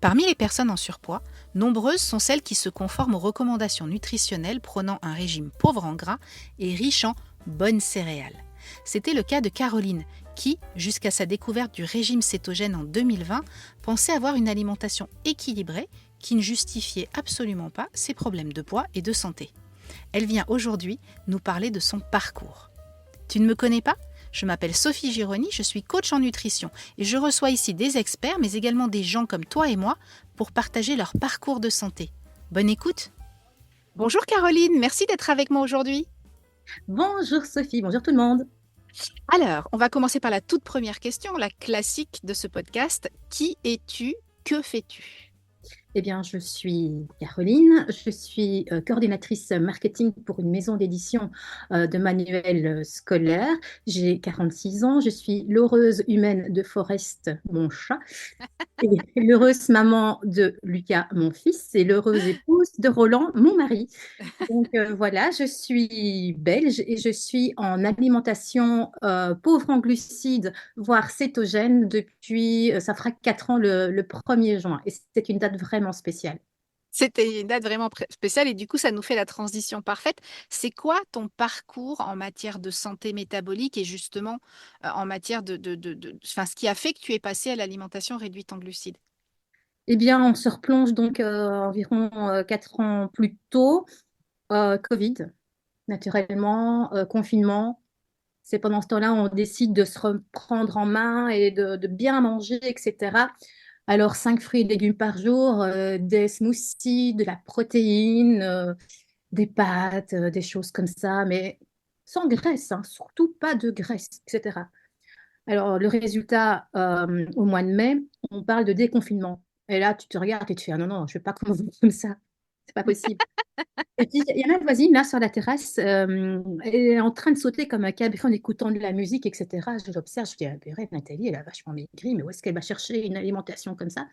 Parmi les personnes en surpoids, nombreuses sont celles qui se conforment aux recommandations nutritionnelles prônant un régime pauvre en gras et riche en bonnes céréales. C'était le cas de Caroline, qui, jusqu'à sa découverte du régime cétogène en 2020, pensait avoir une alimentation équilibrée qui ne justifiait absolument pas ses problèmes de poids et de santé. Elle vient aujourd'hui nous parler de son parcours. Tu ne me connais pas ? Je m'appelle Sophie Gironi, je suis coach en nutrition et je reçois ici des experts mais également des gens comme toi et moi pour partager leur parcours de santé. Bonne écoute. Bonjour Caroline, merci d'être avec moi aujourd'hui. Bonjour Sophie, bonjour tout le monde. Alors, on va commencer par la toute première question, la classique de ce podcast. Qui es-tu ? Que fais-tu ? Eh bien, je suis Caroline, je suis coordinatrice marketing pour une maison d'édition de manuels scolaires. J'ai 46 ans, je suis l'heureuse humaine de Forest, mon chat, et l'heureuse maman de Lucas, mon fils, et l'heureuse épouse de Roland, mon mari. Donc voilà, je suis belge et je suis en alimentation pauvre en glucides, voire cétogène depuis, ça fera 4 ans le 1er juin. Et c'est une date vraiment spéciale. C'était une date vraiment spéciale et du coup, ça nous fait la transition parfaite. C'est quoi ton parcours en matière de santé métabolique et justement en matière enfin, ce qui a fait que tu es passé à l'alimentation réduite en glucides? Eh bien, on se replonge donc environ 4 ans plus tôt, Covid, naturellement, confinement. C'est pendant ce temps-là on décide de se reprendre en main et de bien manger, etc. Alors, 5 fruits et légumes par jour, des smoothies, de la protéine, des pâtes, des choses comme ça, mais sans graisse, hein, surtout pas de graisse, etc. Alors, le résultat, au mois de mai, on parle de déconfinement. Et là, tu te regardes et tu fais, ah non, non, je ne vais pas commencer comme ça. C'est pas possible. Et puis, il y a ma voisine, là, sur la terrasse, elle est en train de sauter comme un cabri en écoutant de la musique, etc. Je l'observe, je dis, ah, purée, Nathalie, elle a vachement maigri, mais où est-ce qu'elle va chercher une alimentation comme ça?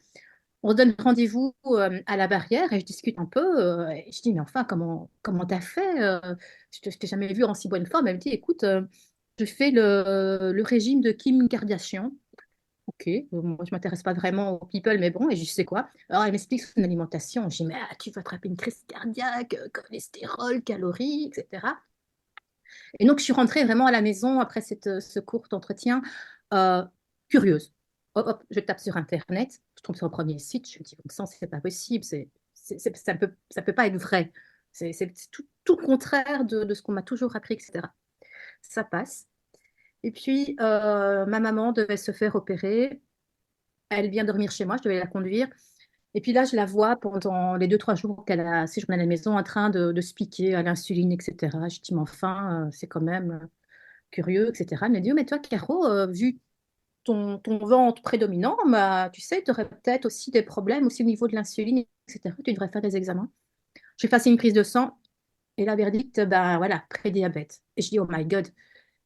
On donne rendez-vous à la barrière et je discute un peu. Et je dis, mais enfin, comment t'as fait? Je t'ai jamais vu en si bonne forme. Elle me dit, écoute, je fais le régime de Kim Kardashian. Ok, moi je m'intéresse pas vraiment aux people, mais bon, et je sais quoi. Alors elle m'explique son alimentation. Je dis, mais tu vas attraper une crise cardiaque, cholestérol, calories, etc. Et donc je suis rentrée vraiment à la maison après ce court entretien, euh, curieuse. Hop, hop, je tape sur Internet, je tombe sur le premier site, je me dis, donc ça, c'est pas possible, ça peut pas être vrai. C'est tout le contraire de ce qu'on m'a toujours appris, etc. Ça passe. Et puis, ma maman devait se faire opérer. Elle vient dormir chez moi, je devais la conduire. Et puis là, je la vois pendant les 2, 3 jours qu'elle a séjourné à la maison en train de se piquer à l'insuline, etc. Je dis, mais enfin, c'est quand même curieux, etc. Elle me dit, oh, mais toi, Caro, vu ton ventre prédominant, bah, tu sais, tu aurais peut-être aussi des problèmes aussi au niveau de l'insuline, etc. Tu devrais faire des examens. J'ai passé une prise de sang et la verdict, ben voilà, prédiabète. Et je dis, oh my God.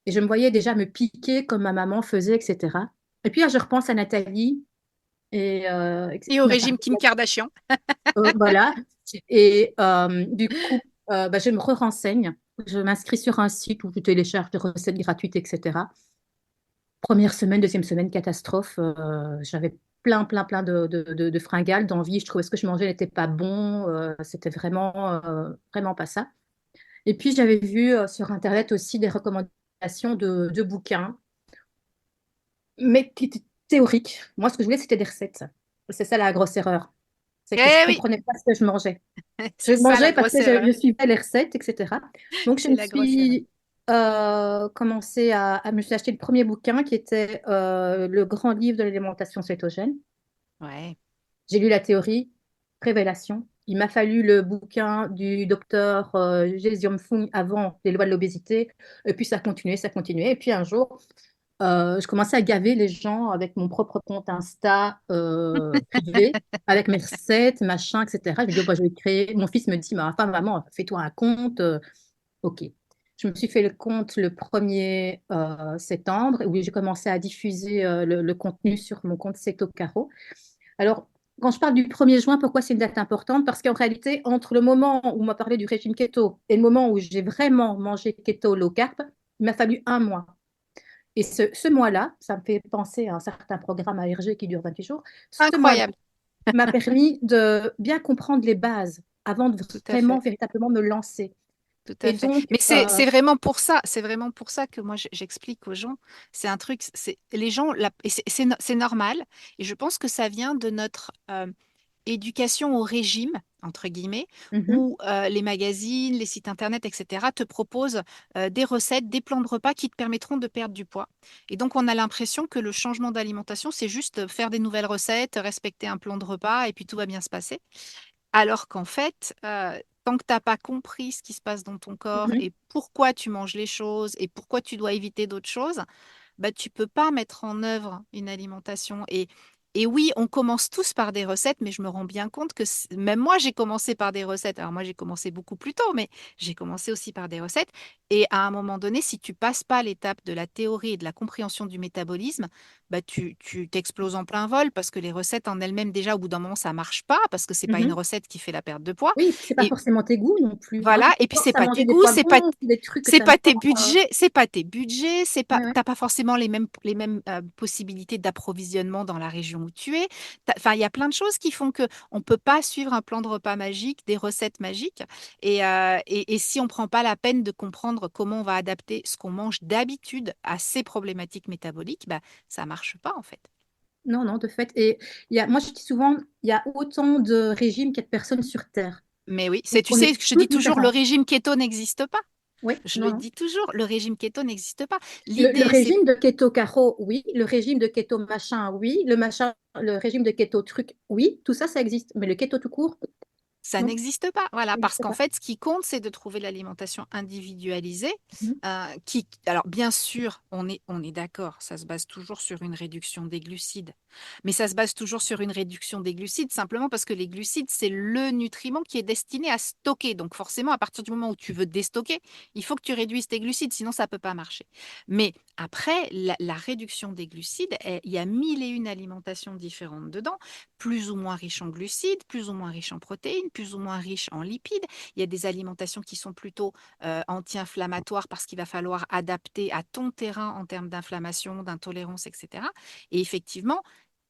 Et je me voyais déjà me piquer comme ma maman faisait, etc. Et puis là, je repense à Nathalie Et au qui m'a parlé. régime Kim Kardashian. Voilà. Et du coup, bah, je me renseigne. Je m'inscris sur un site où je télécharge des recettes gratuites, etc. Première semaine, deuxième semaine, catastrophe. J'avais plein de fringales, d'envie. Je trouvais ce que je mangeais n'était pas bon. C'était vraiment pas ça. Et puis, j'avais vu sur Internet aussi des recommandations de bouquins, mais qui étaient théoriques. Moi, ce que je voulais, c'était des recettes. C'est ça la grosse erreur. C'est que je Eh ne oui, comprenais pas ce que je mangeais. Je c'est ça la mangeais parce que grosse erreur. je suivais les recettes, etc. Donc, je C'est me la grosse erreur. suis commencé à me suis acheté le premier bouquin qui était le grand livre de l'alimentation cétogène. Ouais. J'ai lu la théorie, révélation. Il m'a fallu le bouquin du docteur Gesium Fung avant les lois de l'obésité. Et puis ça continuait, ça continuait. Et puis un jour, je commençais à gaver les gens avec mon propre compte Insta privé, avec mes recettes, machin, etc. Je me dis, oh, bah, je vais créer. Mon fils me dit, ma femme, maman, fais-toi un compte. Ok. Je me suis fait le compte le 1er septembre, où j'ai commencé à diffuser le contenu sur mon compte Seto Caro. Alors, quand je parle du 1er juin, pourquoi c'est une date importante? Parce qu'en réalité, entre le moment où on m'a parlé du régime keto et le moment où j'ai vraiment mangé keto low carb, il m'a fallu un mois. Et ce mois-là, ça me fait penser à un certain programme ARG qui dure 28 jours. Ce mois-là, Incroyable. m'a permis de bien comprendre les bases avant de Tout à vraiment, fait. véritablement me lancer. Tout Et à fait. donc, Mais c'est vraiment pour ça, c'est vraiment pour ça que moi j'explique aux gens. C'est un truc, c'est les gens, et c'est normal. Et je pense que ça vient de notre éducation au régime, entre guillemets, mhm, où les magazines, les sites internet, etc., te proposent des recettes, des plans de repas qui te permettront de perdre du poids. Et donc on a l'impression que le changement d'alimentation, c'est juste faire des nouvelles recettes, respecter un plan de repas, et puis tout va bien se passer. Alors qu'en fait, tant que tu n'as pas compris ce qui se passe dans ton corps mhm. et pourquoi tu manges les choses et pourquoi tu dois éviter d'autres choses, bah, tu peux pas mettre en œuvre une alimentation. Et oui, on commence tous par des recettes, mais je me rends bien compte que même moi, j'ai commencé par des recettes. Alors moi, j'ai commencé beaucoup plus tôt, mais j'ai commencé aussi par des recettes. Et à un moment donné, si tu passes pas l'étape de la théorie et de la compréhension du métabolisme, bah, tu t'exploses en plein vol parce que les recettes en elles-mêmes, déjà, au bout d'un moment, ça marche pas parce que c'est pas une Mhm. recette qui fait la perte de poids. Oui, puis c'est pas Et forcément tes goûts non plus, hein. voilà, Tu et te puis c'est forces à pas manger tes des goûts, poivrons, des trucs que tu c'est n'aimes pas pas. tes budgets, c'est pas tes budgets, c'est pas, Ouais, ouais. t'as pas forcément les mêmes possibilités d'approvisionnement dans la région où tu es. Enfin, il y a plein de choses qui font que on peut pas suivre un plan de repas magique, des recettes magiques. Et si on prend pas la peine de comprendre comment on va adapter ce qu'on mange d'habitude à ces problématiques métaboliques, bah, ça marche pas en fait. Non, non, de fait. Et moi, je dis souvent, il y a autant de régimes qu'il y a de personnes sur Terre. Mais oui, Donc, tu on sais, est je tous dis toujours, le différents. régime keto n'existe pas. Oui, Je non, le non. dis toujours, le régime keto n'existe pas. Le L'idée, c'est régime de keto caro, oui. Le régime de keto machin, oui. Le régime de keto truc, oui. Tout ça, ça existe. Mais le keto tout court, ça non, n'existe pas. Voilà, ça parce n'existe qu'en pas. fait, ce qui compte, c'est de trouver l'alimentation individualisée. Mhm. Alors, bien sûr, on est d'accord, ça se base toujours sur une réduction des glucides. Mais ça se base toujours sur une réduction des glucides, simplement parce que les glucides, c'est le nutriment qui est destiné à stocker. Donc, forcément, à partir du moment où tu veux déstocker, il faut que tu réduises tes glucides, sinon ça ne peut pas marcher. Mais après, la réduction des glucides, il y a mille et une alimentations différentes dedans, plus ou moins riches en glucides, plus ou moins riches en protéines, plus ou moins riches en lipides. Il y a des alimentations qui sont plutôt anti-inflammatoires parce qu'il va falloir adapter à ton terrain en termes d'inflammation, d'intolérance, etc. Et effectivement,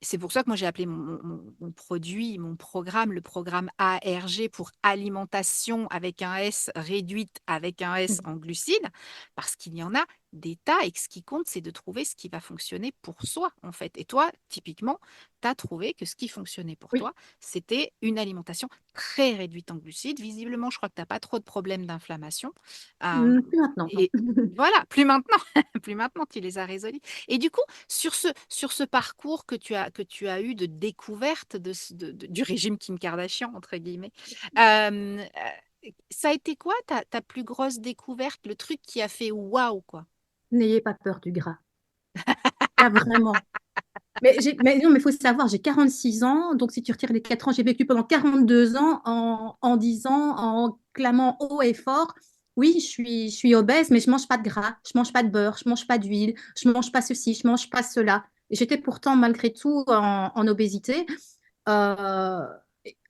c'est pour ça que moi j'ai appelé mon produit, mon programme, le programme ARG pour alimentation avec un S réduite avec un S Mhm. en glucides, parce qu'il y en a des tas et que ce qui compte, c'est de trouver ce qui va fonctionner pour soi, en fait. Et toi, typiquement, tu as trouvé que ce qui fonctionnait pour Oui. toi, c'était une alimentation très réduite en glucides. Visiblement, je crois que tu n'as pas trop de problèmes d'inflammation. Euh, Plus maintenant, non. et voilà, plus maintenant, plus maintenant, tu les as résolus. Et du coup, sur ce parcours que tu as eu de découverte du régime Kim Kardashian, entre guillemets, ça a été quoi ta plus grosse découverte, le truc qui a fait waouh, quoi? N'ayez pas peur du gras. Là, vraiment. Mais non, mais il faut savoir, j'ai 46 ans, donc si tu retires les 4 ans, j'ai vécu pendant 42 ans en disant, en clamant haut et fort, oui, je suis obèse, mais je mange pas de gras, je mange pas de beurre, je mange pas d'huile, je mange pas ceci, je mange pas cela. Et j'étais pourtant malgré tout en obésité, euh,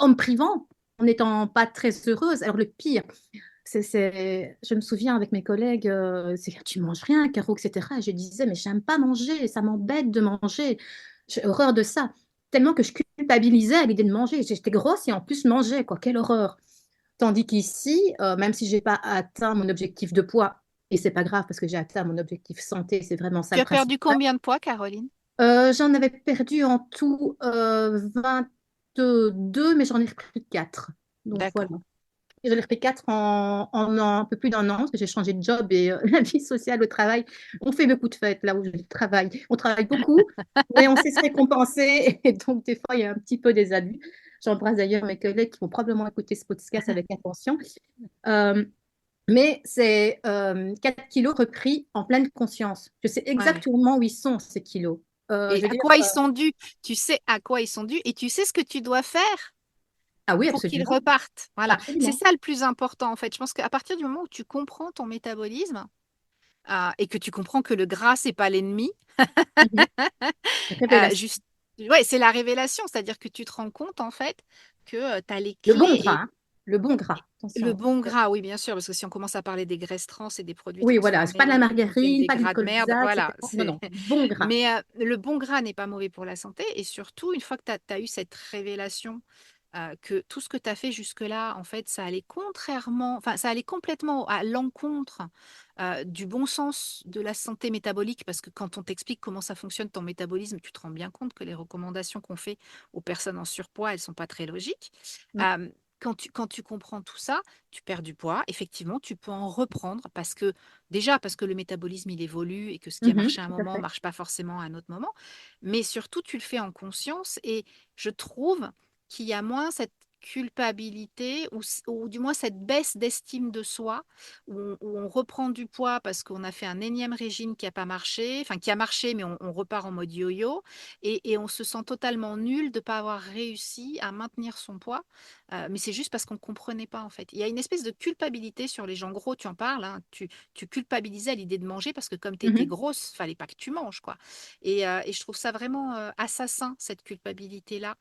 en me privant, en n'étant pas très heureuse. Alors le pire, je me souviens avec mes collègues, tu manges rien, Caro, etc. Et je disais, mais j'aime pas manger, ça m'embête de manger. J'ai horreur de ça. Tellement que je culpabilisais à l'idée de manger. J'étais grosse et en plus je mangeais, quoi. Quelle horreur. Tandis qu'ici, même si j'ai pas atteint mon objectif de poids, et c'est pas grave parce que j'ai atteint mon objectif santé, c'est vraiment ça Tu le as perdu principal. combien de poids, Caroline? J'en avais perdu en tout 22, mais j'en ai repris 4. Donc voilà. D'accord. J'en ai repris 4 un peu plus d'un an, parce que j'ai changé de job et la vie sociale au travail. On fait beaucoup de fêtes là où je travaille. On travaille beaucoup, mais on sait se récompenser. Et donc, des fois, il y a un petit peu des abus. J'embrasse d'ailleurs mes collègues qui vont probablement écouter ce podcast avec attention. Euh, mais c'est 4 kilos repris en pleine conscience. Je sais Ouais, ouais. exactement où ils sont, ces kilos. Et Je veux à dire, quoi ils sont dus? Tu sais à quoi ils sont dus et tu sais ce que tu dois faire ah oui, pour qu'ils absolument. repartent. Voilà, c'est Absolument. ça le plus important en fait. Je pense qu'à partir du moment où tu comprends ton métabolisme et que tu comprends que le gras, c'est pas l'ennemi, Mhm. Révélation. juste, ouais, c'est la révélation, c'est-à-dire que tu te rends compte en fait que tu as les Le bon clés gras, et hein. Le bon gras, Le attention. bon gras, oui, bien sûr, parce que si on commence à parler des graisses trans et des produits Oui, voilà, c'est pas de la transformés qui contiennent margarine, des pas gras de d'alcool merde, bizarre, voilà. etc. Non, non, bon gras. Mais le bon gras n'est pas mauvais pour la santé. Et surtout, une fois que tu as eu cette révélation que tout ce que tu as fait jusque-là, en fait, ça allait contrairement, enfin, ça allait complètement à l'encontre du bon sens de la santé métabolique, parce que quand on t'explique comment ça fonctionne ton métabolisme, tu te rends bien compte que les recommandations qu'on fait aux personnes en surpoids, elles sont pas très logiques. Mm. Euh, quand tu comprends tout ça, tu perds du poids. Effectivement, tu peux en reprendre parce que, déjà, parce que le métabolisme, il évolue et que ce qui a Mhm, marché à un tout à moment ne fait. marche pas forcément à un autre moment. Mais surtout, tu le fais en conscience et je trouve qu'il y a moins cette culpabilité ou du moins cette baisse d'estime de soi où on reprend du poids parce qu'on a fait un énième régime qui n'a pas marché, enfin qui a marché mais on repart en mode yo-yo et on se sent totalement nul de ne pas avoir réussi à maintenir son poids. Mais c'est juste parce qu'on ne comprenait pas en fait. Il y a une espèce de culpabilité sur les gens gros, tu en parles, hein, tu culpabilisais à l'idée de manger parce que comme tu étais Mhm, grosse, fallait pas que tu manges quoi. Et je trouve ça vraiment assassin cette culpabilité-là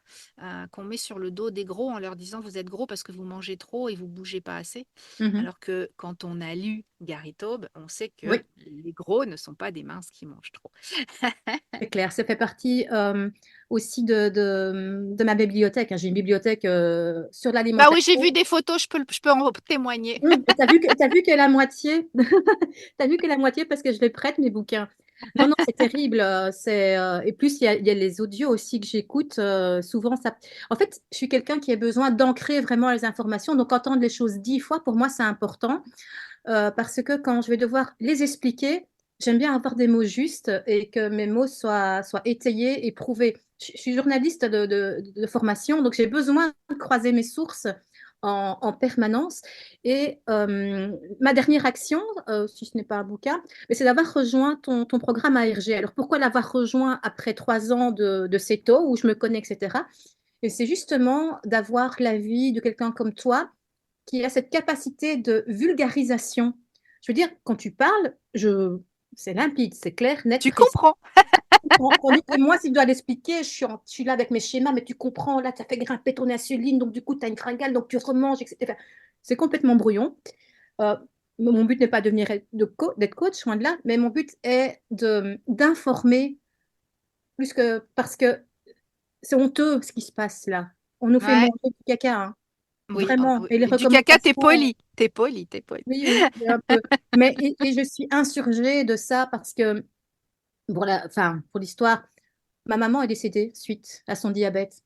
qu'on met sur le dos des gros en leur disant vous êtes gros parce que vous mangez trop et vous bougez pas assez. mhm. Alors que quand on a lu Gary Taube, on sait que Oui, les gros ne sont pas des minces qui mangent trop. c'est clair. Ça fait partie aussi de ma bibliothèque, hein. J'ai une bibliothèque sur Bah oui, j'ai l'alimentation. vu des photos, je peux en témoigner. Et t'as vu que la moitié, t'as vu que la moitié parce que je les prête mes bouquins. Non, non, c'est terrible. Et plus il y a les audios aussi que j'écoute. Souvent, ça. En fait, je suis quelqu'un qui a besoin d'ancrer vraiment les informations. Donc, entendre les choses 10 fois, pour moi, c'est important. Parce que quand je vais devoir les expliquer, j'aime bien avoir des mots justes et que mes mots soient étayés et prouvés. Je suis journaliste de formation, donc j'ai besoin de croiser mes sources en permanence. Et ma dernière action, si ce n'est pas un bouquin, mais c'est d'avoir rejoint ton programme ARG. Alors pourquoi l'avoir rejoint après 3 ans de CETO, où je me connais, etc. Et c'est justement d'avoir l'avis de quelqu'un comme toi qui a cette capacité de vulgarisation. Je veux dire, quand tu parles, c'est limpide, c'est clair, net, Tu précis. comprends? Tandis que moi, si je dois l'expliquer, je suis là avec mes schémas, mais tu comprends, là, tu as fait grimper ton insuline, donc du coup, tu as une fringale, donc tu remanges, etc. Enfin, c'est complètement brouillon. Euh, mon but n'est pas de devenir d'être coach, loin de là, mais mon but est d'informer plus que parce que c'est honteux ce qui se passe là. On nous fait Ouais, manger du caca, hein. oui, Vraiment. Et les du caca, t'es recommandations. poli. T'es poli, t'es poli. Oui, oui, un peu. Mais et je suis insurgée de ça parce que, enfin, pour l'histoire, ma maman est décédée suite à son diabète.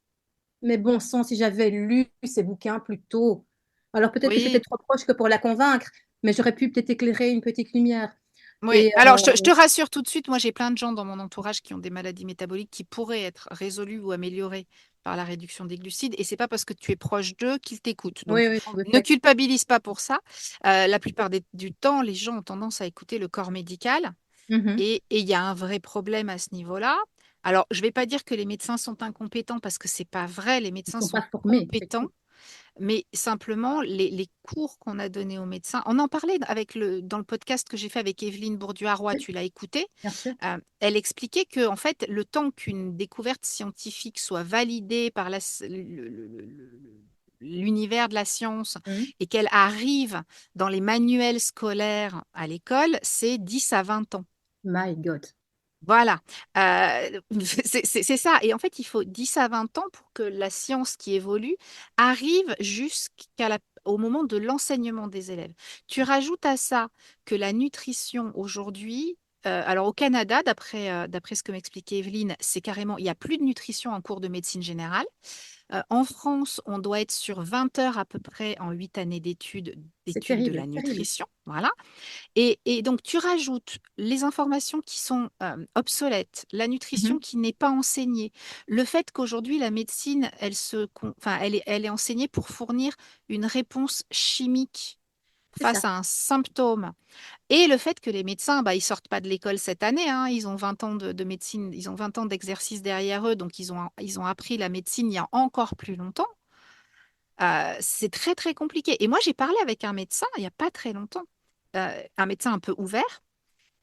Mais bon sang, si j'avais lu ces bouquins plus tôt, alors peut-être que j'étais Oui, trop proche que pour la convaincre, mais j'aurais pu peut-être éclairer une petite lumière. oui. Et Alors, je te rassure tout de suite, moi, j'ai plein de gens dans mon entourage qui ont des maladies métaboliques qui pourraient être résolues ou améliorées par la réduction des glucides. Et c'est pas parce que tu es proche d'eux qu'ils t'écoutent. oui, Donc, oui, non, ne culpabilise pas pour ça. La plupart du temps, les gens ont tendance à écouter le corps médical. mhm. Et il y a un vrai problème à ce niveau-là. Alors, je ne vais pas dire que les médecins sont incompétents parce que c'est pas vrai. Les Ils médecins ne sont pas sont formés, c'est compétents. tout. Mais simplement, les cours qu'on a donnés aux médecins, on en parlait dans le podcast que j'ai fait avec Evelyne Bourdieu-Haroy, Oui, tu l'as écouté. bien sûr. Elle expliquait que, en fait, le temps qu'une découverte scientifique soit validée par l'univers de la science Mhm. et qu'elle arrive dans les manuels scolaires à l'école, c'est 10 à 20 ans. My God. Voilà. C'est ça. Et en fait, il faut 10 à 20 ans pour que la science qui évolue arrive au moment de l'enseignement des élèves. Tu rajoutes à ça que la nutrition aujourd'hui, alors au Canada, d'après ce que m'expliquait Evelyne, c'est carrément, il n'y a plus de nutrition en cours de médecine générale. En France, on doit être sur 20 heures à peu près en 8 années C'est d'études de terrible, la terrible. nutrition. Voilà. Et donc, tu rajoutes les informations qui sont obsolètes, la nutrition Mhm. qui n'est pas enseignée, le fait qu'aujourd'hui, la médecine, enfin, elle est enseignée pour fournir une réponse chimique C'est ça. face à un symptôme. Et le fait que les médecins, bah, ils sortent pas de l'école cette année, hein, ils ont 20 ans de médecine, ils ont 20 ans d'exercice derrière eux, donc ils ont appris la médecine il y a encore plus longtemps. C'est très, très compliqué. Et moi, j'ai parlé avec un médecin il n'y a pas très longtemps, un médecin un peu ouvert,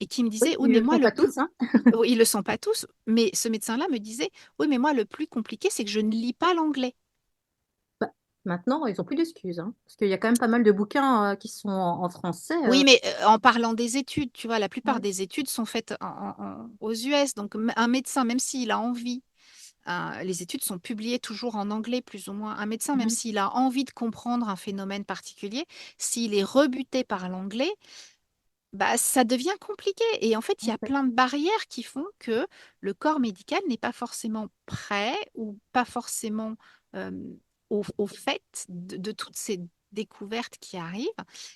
et qui me Oui, disait, oui, ils ne mais le moi, font pas tous, hein. oui, ils le sont pas tous, mais ce médecin-là me disait, oui, mais moi, le plus compliqué, c'est que je ne lis pas l'anglais. Maintenant, ils n'ont plus d'excuses, hein, parce qu'il y a quand même pas mal de bouquins qui sont en français. Oui, mais en parlant des études, tu vois, la plupart Ouais. des études sont faites aux US. Donc, un médecin, même s'il a envie, les études sont publiées toujours en anglais, plus ou moins. Un médecin, même Mhm. s'il a envie de comprendre un phénomène particulier, s'il est rebuté par l'anglais, bah, ça devient compliqué. Et en fait, il y a Ouais. plein de barrières qui font que le corps médical n'est pas forcément prêt ou pas forcément euh, au fait de toutes ces découvertes qui arrivent.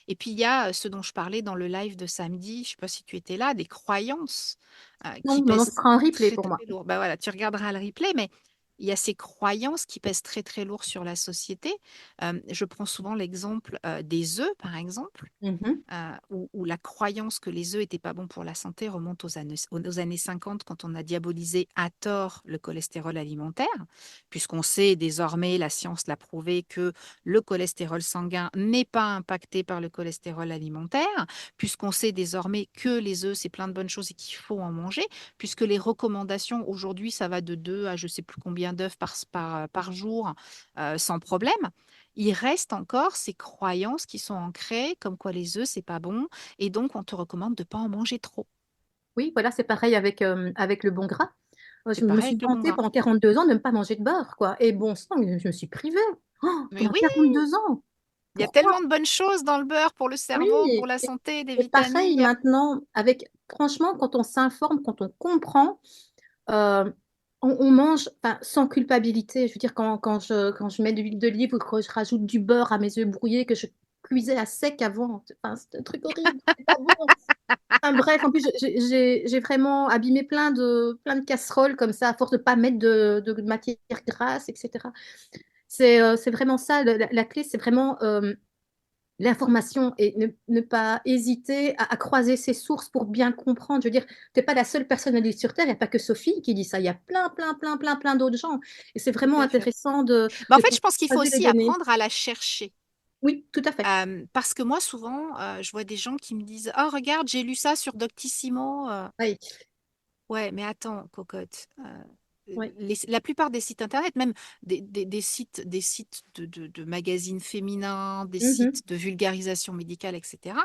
Et puis, il y a ce dont je parlais dans le live de samedi, je ne sais pas si tu étais là, des croyances qui Non, non, non, ce pèsent sera un replay très, pour moi. très lourd. Bah voilà, tu regarderas le replay, mais il y a ces croyances qui pèsent très, très lourd sur la société. Je prends souvent l'exemple des œufs, par exemple Mhm. où la croyance que les œufs n'étaient pas bons pour la santé remonte aux années 50 quand on a diabolisé à tort le cholestérol alimentaire, puisqu'on sait désormais, la science l'a prouvé, que le cholestérol sanguin n'est pas impacté par le cholestérol alimentaire, puisqu'on sait désormais que les œufs, c'est plein de bonnes choses et qu'il faut en manger, puisque les recommandations aujourd'hui, ça va de 2 à je ne sais plus combien d'œufs par jour sans problème. Il reste encore ces croyances qui sont ancrées, comme quoi les œufs, c'est pas bon, et donc on te recommande de pas en manger trop. Oui, voilà, c'est pareil avec le bon gras. C'est Je me pareil suis avec le bon vantée gras. pendant 42 ans de ne pas manger de beurre, quoi. Et bon sang, je me suis privée. Oh, Mais pendant oui, 42 ans. il y a Pourquoi? tellement de bonnes choses dans le beurre pour le Oui, cerveau, pour la santé, des et pareil vitamines. maintenant, franchement, quand on s'informe, quand on comprend, euh, on mange enfin, sans culpabilité. Je veux dire, quand je mets de l'huile d'olive ou que je rajoute du beurre à mes œufs brouillés que je cuisais à sec avant, enfin, c'est un truc horrible, c'est pas bon. Enfin, bref, en plus, j'ai vraiment abîmé plein de casseroles comme ça, à force de ne pas mettre de matière grasse, etc. C'est vraiment ça, la clé, c'est vraiment l'information et ne pas hésiter à croiser ses sources pour bien comprendre. Je veux dire, tu n'es pas la seule personne à vivre sur Terre, il n'y a pas que Sophie qui dit ça, il y a plein d'autres gens. Et c'est Tout vraiment à fait. intéressant de, Mais en de fait, je pense qu'il faut croiser les aussi données. apprendre à la chercher. Oui, tout à fait. Parce que moi, souvent, je vois des gens qui me disent: Oh, regarde, j'ai lu ça sur Doctissimo. Oui, Ouais, mais attends, cocotte. oui. La plupart des sites internet, même des sites de magazines féminins, des Mhm. sites de vulgarisation médicale, etc.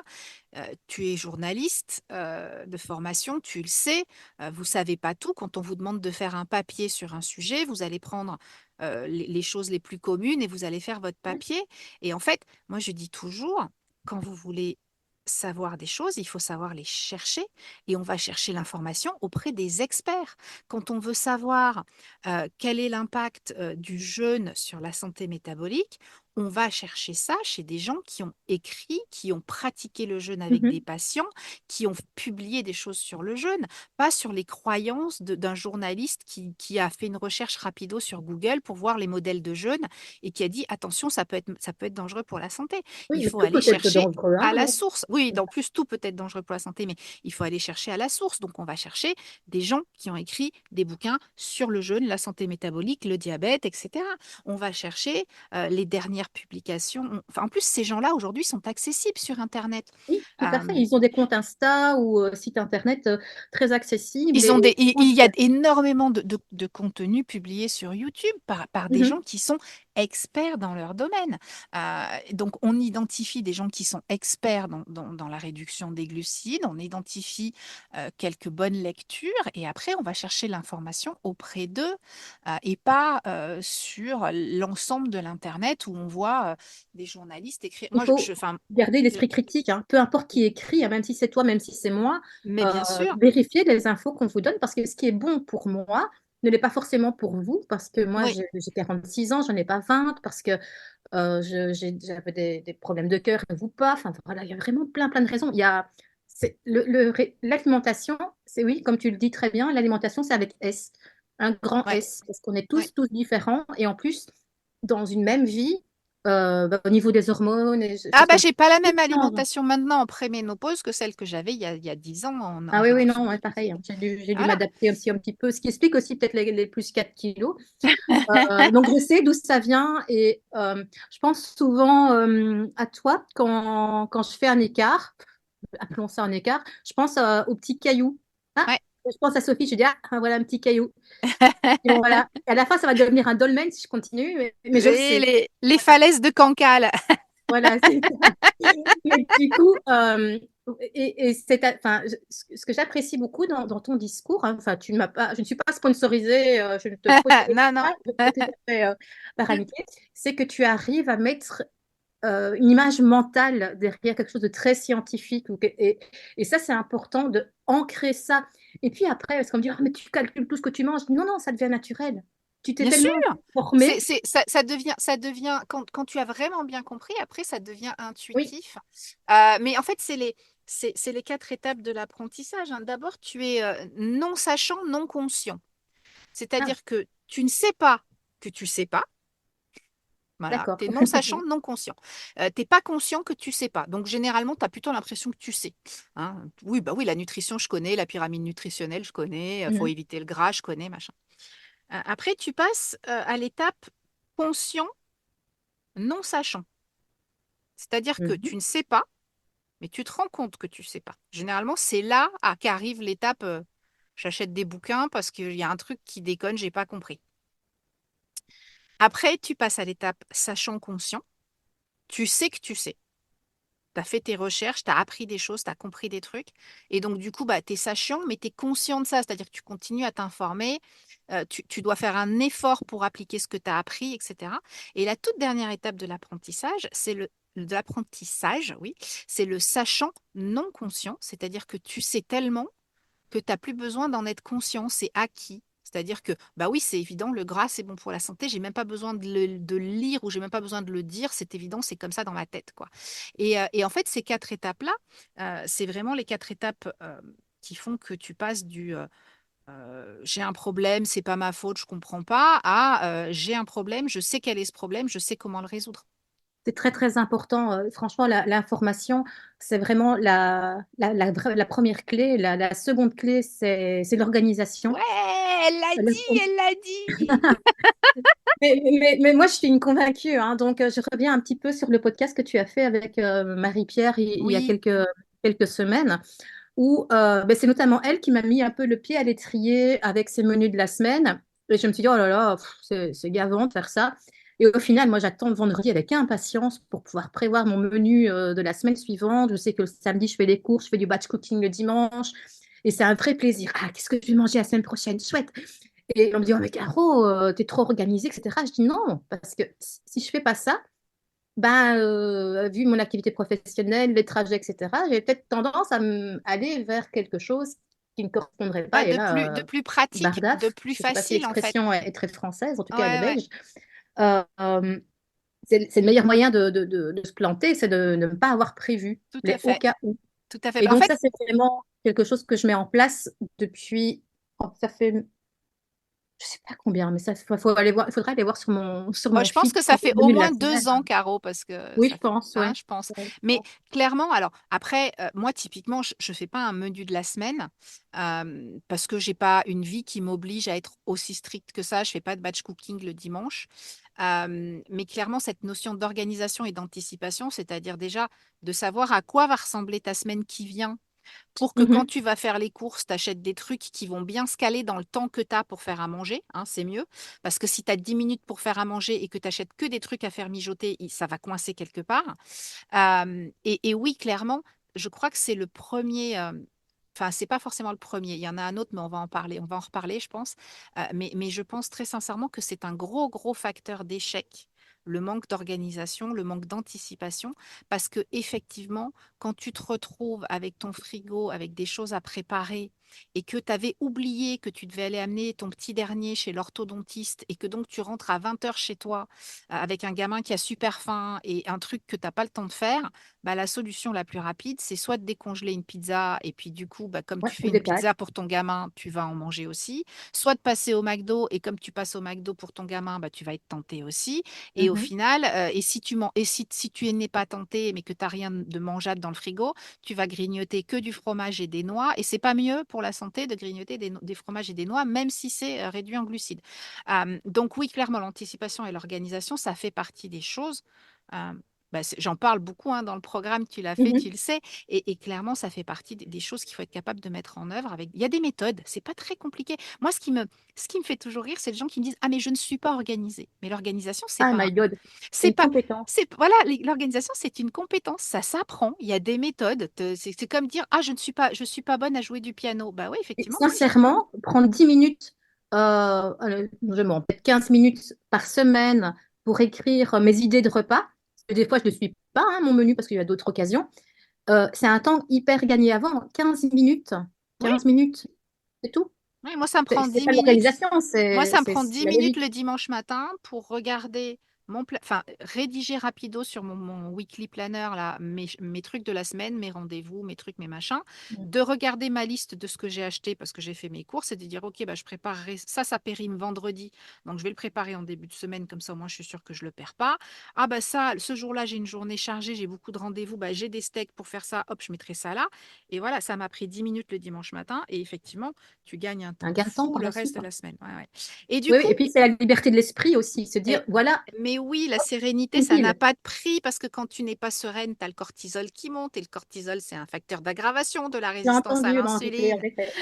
Tu es journaliste de formation, tu le sais, vous savez pas tout. Quand on vous demande de faire un papier sur un sujet, vous allez prendre les choses les plus communes et vous allez faire votre Ouais. papier. Et en fait, moi je dis toujours, quand vous voulez savoir des choses, il faut savoir les chercher et on va chercher l'information auprès des experts. Quand on veut savoir quel est l'impact du jeûne sur la santé métabolique, on va chercher ça chez des gens qui ont écrit, qui ont pratiqué le jeûne avec des Mhm. patients, qui ont publié des choses sur le jeûne, pas sur les croyances d'un journaliste qui a fait une recherche rapido sur Google pour voir les modèles de jeûne et qui a dit attention, ça peut être dangereux pour la santé. Oui, Il mais faut tout aller peut être chercher dangereux, à hein. la source. Oui, en plus, tout peut être dangereux pour la santé, mais il faut aller chercher à la source. Donc, on va chercher des gens qui ont écrit des bouquins sur le jeûne, la santé métabolique, le diabète, etc. On va chercher les dernières publications. Enfin, en plus, ces gens-là, aujourd'hui, sont accessibles sur Internet. Oui, tout à fait. Euh, Ils ont des comptes Insta ou sites internet très accessibles Ils ont et je pense il y a énormément de contenu publié sur YouTube par des Mhm. gens qui sont experts dans leur domaine. Donc, on identifie des gens qui sont experts dans la réduction des glucides, on identifie quelques bonnes lectures et après, on va chercher l'information auprès d'eux et pas sur l'ensemble de l'Internet où on voit des journalistes écrire. Il Moi, faut garder je- l'esprit critique, hein. Peu importe qui écrit, hein, même si c'est toi, même si c'est moi, mais bien sûr, vérifiez les infos qu'on vous donne parce que ce qui est bon pour moi ne l'est pas forcément pour vous parce que moi, oui. j'ai 46 ans, j'en ai pas 20, parce que j'avais des problèmes de cœur et vous pas. Enfin, voilà, il y a vraiment plein de raisons. L'alimentation, c'est oui, comme tu le dis très bien, l'alimentation, c'est avec S, un grand Ouais, S, parce qu'on est ouais. tous différents et en plus, dans une même vie, au niveau des hormones et des Ah choses bah comme ça, j'ai pas la tout même change. alimentation maintenant en préménopause que celle que j'avais il y a 10 ans Ah en oui, oui, réduction non, des ouais, pareil, glucides. hein. J'ai dû Voilà. m'adapter aussi un petit peu, ce qui explique aussi peut-être les plus 4 kilos. Donc, je sais d'où ça vient et je pense souvent à toi quand je fais un écart, appelons ça un écart, je pense aux petits cailloux. Ah, Ouais. je pense à Sophie, je dis, ah, voilà un petit caillou. Et bon, voilà. Et à la fin, ça va devenir un dolmen si je continue, mais je le Et sais. les falaises de Cancale. Voilà, c'est ça. Mais du coup, enfin, ce que j'apprécie beaucoup dans ton discours, hein, enfin, tu ne m'as pas, je ne suis pas sponsorisée, je ne te protège Non, non. pas, c'est tout à fait par amitié, c'est que tu arrives à mettre une image mentale derrière quelque chose de très scientifique. Et ça, c'est important de ancrer ça. Et puis après, parce qu'on me dit, ah, mais tu calcules tout ce que tu manges. Non, non, ça devient naturel. Tu t'es Bien sûr. tellement formé. Ça devient quand tu as vraiment bien compris, après, ça devient Oui, intuitif. Mais en fait, c'est les quatre étapes de l'apprentissage, hein. D'abord, tu es non sachant, non conscient. ah, C'est-à-dire que tu ne sais pas que tu sais pas. Voilà, d'accord. tu es non sachant, non conscient. Tu n'es pas conscient que tu sais pas. Donc, généralement, tu as plutôt l'impression que tu sais, hein. Oui, bah oui, la nutrition, je connais, la pyramide nutritionnelle, je connais, il faut Mhm, éviter le gras, je connais, machin. Après, tu passes à l'étape conscient, non sachant. C'est-à-dire que mhm. tu ne sais pas, mais tu te rends compte que tu sais pas. Généralement, c'est là qu'arrive l'étape j'achète des bouquins parce qu'il y a un truc qui déconne, j'ai pas compris. Après, tu passes à l'étape sachant conscient. Tu sais que tu sais. Tu as fait tes recherches, tu as appris des choses, tu as compris des trucs. Et donc, du coup, bah, tu es sachant, mais tu es conscient de ça. C'est-à-dire que tu continues à t'informer. Tu dois faire un effort pour appliquer ce que tu as appris, etc. Et la toute dernière étape de l'apprentissage, de l'apprentissage, oui, c'est le sachant non conscient. C'est-à-dire que tu sais tellement que tu n'as plus besoin d'en être conscient, c'est acquis. C'est-à-dire que, bah oui, c'est évident, le gras, c'est bon pour la santé, j'ai même pas besoin de le lire ou j'ai même pas besoin de le dire, c'est évident, c'est comme ça dans ma tête, quoi. Et en fait, ces quatre étapes-là, c'est vraiment les quatre étapes qui font que tu passes du j'ai un problème, c'est pas ma faute, je comprends pas, à j'ai un problème, je sais quel est ce problème, je sais comment le résoudre. C'est très, très important. Franchement, l'information, c'est vraiment la première clé. La seconde clé, c'est l'organisation. Ouais, elle l'a dit, elle l'a dit. Mais moi, je suis une convaincue, hein. Donc, je reviens un petit peu sur le podcast que tu as fait avec Marie-Pierre il y a Oui, quelques semaines, où ben, c'est notamment elle qui m'a mis un peu le pied à l'étrier avec ses menus de la semaine. Et je me suis dit, oh là là, pff, c'est gavant de faire ça. Et au final, moi, j'attends le vendredi avec impatience pour pouvoir prévoir mon menu de la semaine suivante. Je sais que le samedi, je fais des courses, je fais du batch cooking le dimanche. Et c'est un vrai plaisir. Ah, qu'est-ce que je vais manger la semaine prochaine? Chouette. Et on me dit, oh, mais Caro, t'es trop organisée, etc. Je dis non, parce que si je fais pas ça, ben, vu mon activité professionnelle, les trajets, etc., j'ai peut-être tendance aller vers quelque chose qui ne correspondrait pas. bah, Et là, de plus pratique, de bardaf, plus je ne sais pas si facile en fait. l'expression est très française, en tout cas elle est Ouais, ouais, belge. Euh, euh, c'est le meilleur moyen de se planter, c'est de ne pas avoir prévu tout à les au fait, cas où. tout à fait. Et Bah, en donc fait, ça, c'est vraiment quelque chose que je mets en place depuis, oh, ça fait je sais pas combien, mais ça, faut aller voir, il faudrait aller voir sur moi, mon je pense feed que ça pour fait le au menu de la moins semaine. 2 ans, Caro, parce que Oui, ça je fait, pense, hein, ouais. je pense. Ouais, je Mais pense. clairement, alors après, moi, typiquement, je ne fais pas un menu de la semaine parce que j'ai pas une vie qui m'oblige à être aussi stricte que ça. Je fais pas de batch cooking le dimanche. Mais clairement, cette notion d'organisation et d'anticipation, c'est-à-dire déjà de savoir à quoi va ressembler ta semaine qui vient pour que quand Mhm. tu vas faire les courses, tu achètes des trucs qui vont bien se caler dans le temps que tu as pour faire à manger, hein, c'est mieux. Parce que si tu as 10 minutes pour faire à manger et que tu achètes que des trucs à faire mijoter, ça va coincer quelque part. Et oui, clairement, je crois que c'est le premier. Enfin, c'est pas forcément le premier. Il y en a un autre, mais on va en parler. On va en reparler, je pense. Mais je pense très sincèrement que c'est un gros, gros facteur d'échec. Le manque d'organisation, le manque d'anticipation, parce que effectivement, quand tu te retrouves avec ton frigo, avec des choses à préparer, et que tu avais oublié que tu devais aller amener ton petit dernier chez l'orthodontiste, et que donc tu rentres à 20 heures chez toi avec un gamin qui a super faim et un truc que tu n'as pas le temps de faire, bah, la solution la plus rapide, c'est soit de décongeler une pizza et puis du coup, bah, comme Ouais, tu fais ou une des pâtes. pizza pour ton gamin, tu vas en manger aussi, soit de passer au McDo et comme tu passes au McDo pour ton gamin, bah, tu vas être tenté aussi. Et au Mhm. final, et si tu n'es pas tenté mais que tu n'as rien de mangeable dans le frigo, tu vas grignoter que du fromage et des noix et c'est pas mieux pour la santé de grignoter des fromages et des noix, même si c'est réduit en glucides. Donc oui, clairement, l'anticipation et l'organisation, ça fait partie des choses. Euh, bah, j'en parle beaucoup hein, dans le programme, tu l'as fait, tu Mhm. le sais. Et clairement, ça fait partie des choses qu'il faut être capable de mettre en œuvre. Il y a des méthodes, c'est pas très compliqué. Moi, ce qui me fait toujours rire, c'est les gens qui me disent, ah, mais je ne suis pas organisée. Mais l'organisation, Oh my God, c'est c'est une pas, compétence. voilà, l'organisation, c'est une compétence, ça s'apprend. Il y a des méthodes. C'est comme dire, ah, je suis pas bonne à jouer du piano. Bah oui, Et effectivement, si. sincèrement, prendre 10 minutes, peut-être 15 minutes par semaine pour écrire mes idées de repas, parce que des fois, je ne suis pas, hein, mon menu, parce qu'il y a d'autres occasions, c'est un temps hyper gagné avant. 15 minutes, Oui, 15 minutes, c'est tout. oui, moi, ça me C'est prend c'est 10 pas minutes. l'organisation, Moi, ça me prend c'est 10 la minutes logique. le dimanche matin pour regarder enfin, rédiger rapido sur mon weekly planner, là, mes trucs de la semaine, mes rendez-vous, mes trucs, mes machins, de regarder ma liste de ce que j'ai acheté parce que j'ai fait mes courses et de dire, OK, bah, je préparerai ça périme vendredi. Donc, je vais le préparer en début de semaine, comme ça, au moins, je suis sûre que je ne le perds pas. Ah, bah, ça, ce jour-là, j'ai une journée chargée, j'ai beaucoup de rendez-vous, bah, j'ai des steaks pour faire ça, hop, je mettrai ça là. Et voilà, ça m'a pris 10 minutes le dimanche matin. Et effectivement, tu gagnes un Un temps gain de temps fou par le la suite. reste de la semaine. Ouais, ouais. Et du Oui, coup, et puis c'est la liberté de l'esprit aussi, se eh, dire, voilà, mais oui, la sérénité, ça n'a tranquille, pas de prix parce que quand tu n'es pas sereine, tu as le cortisol qui monte et le cortisol, c'est un facteur d'aggravation de la j'ai résistance à entendu dans la télé, en l'insuline. effet.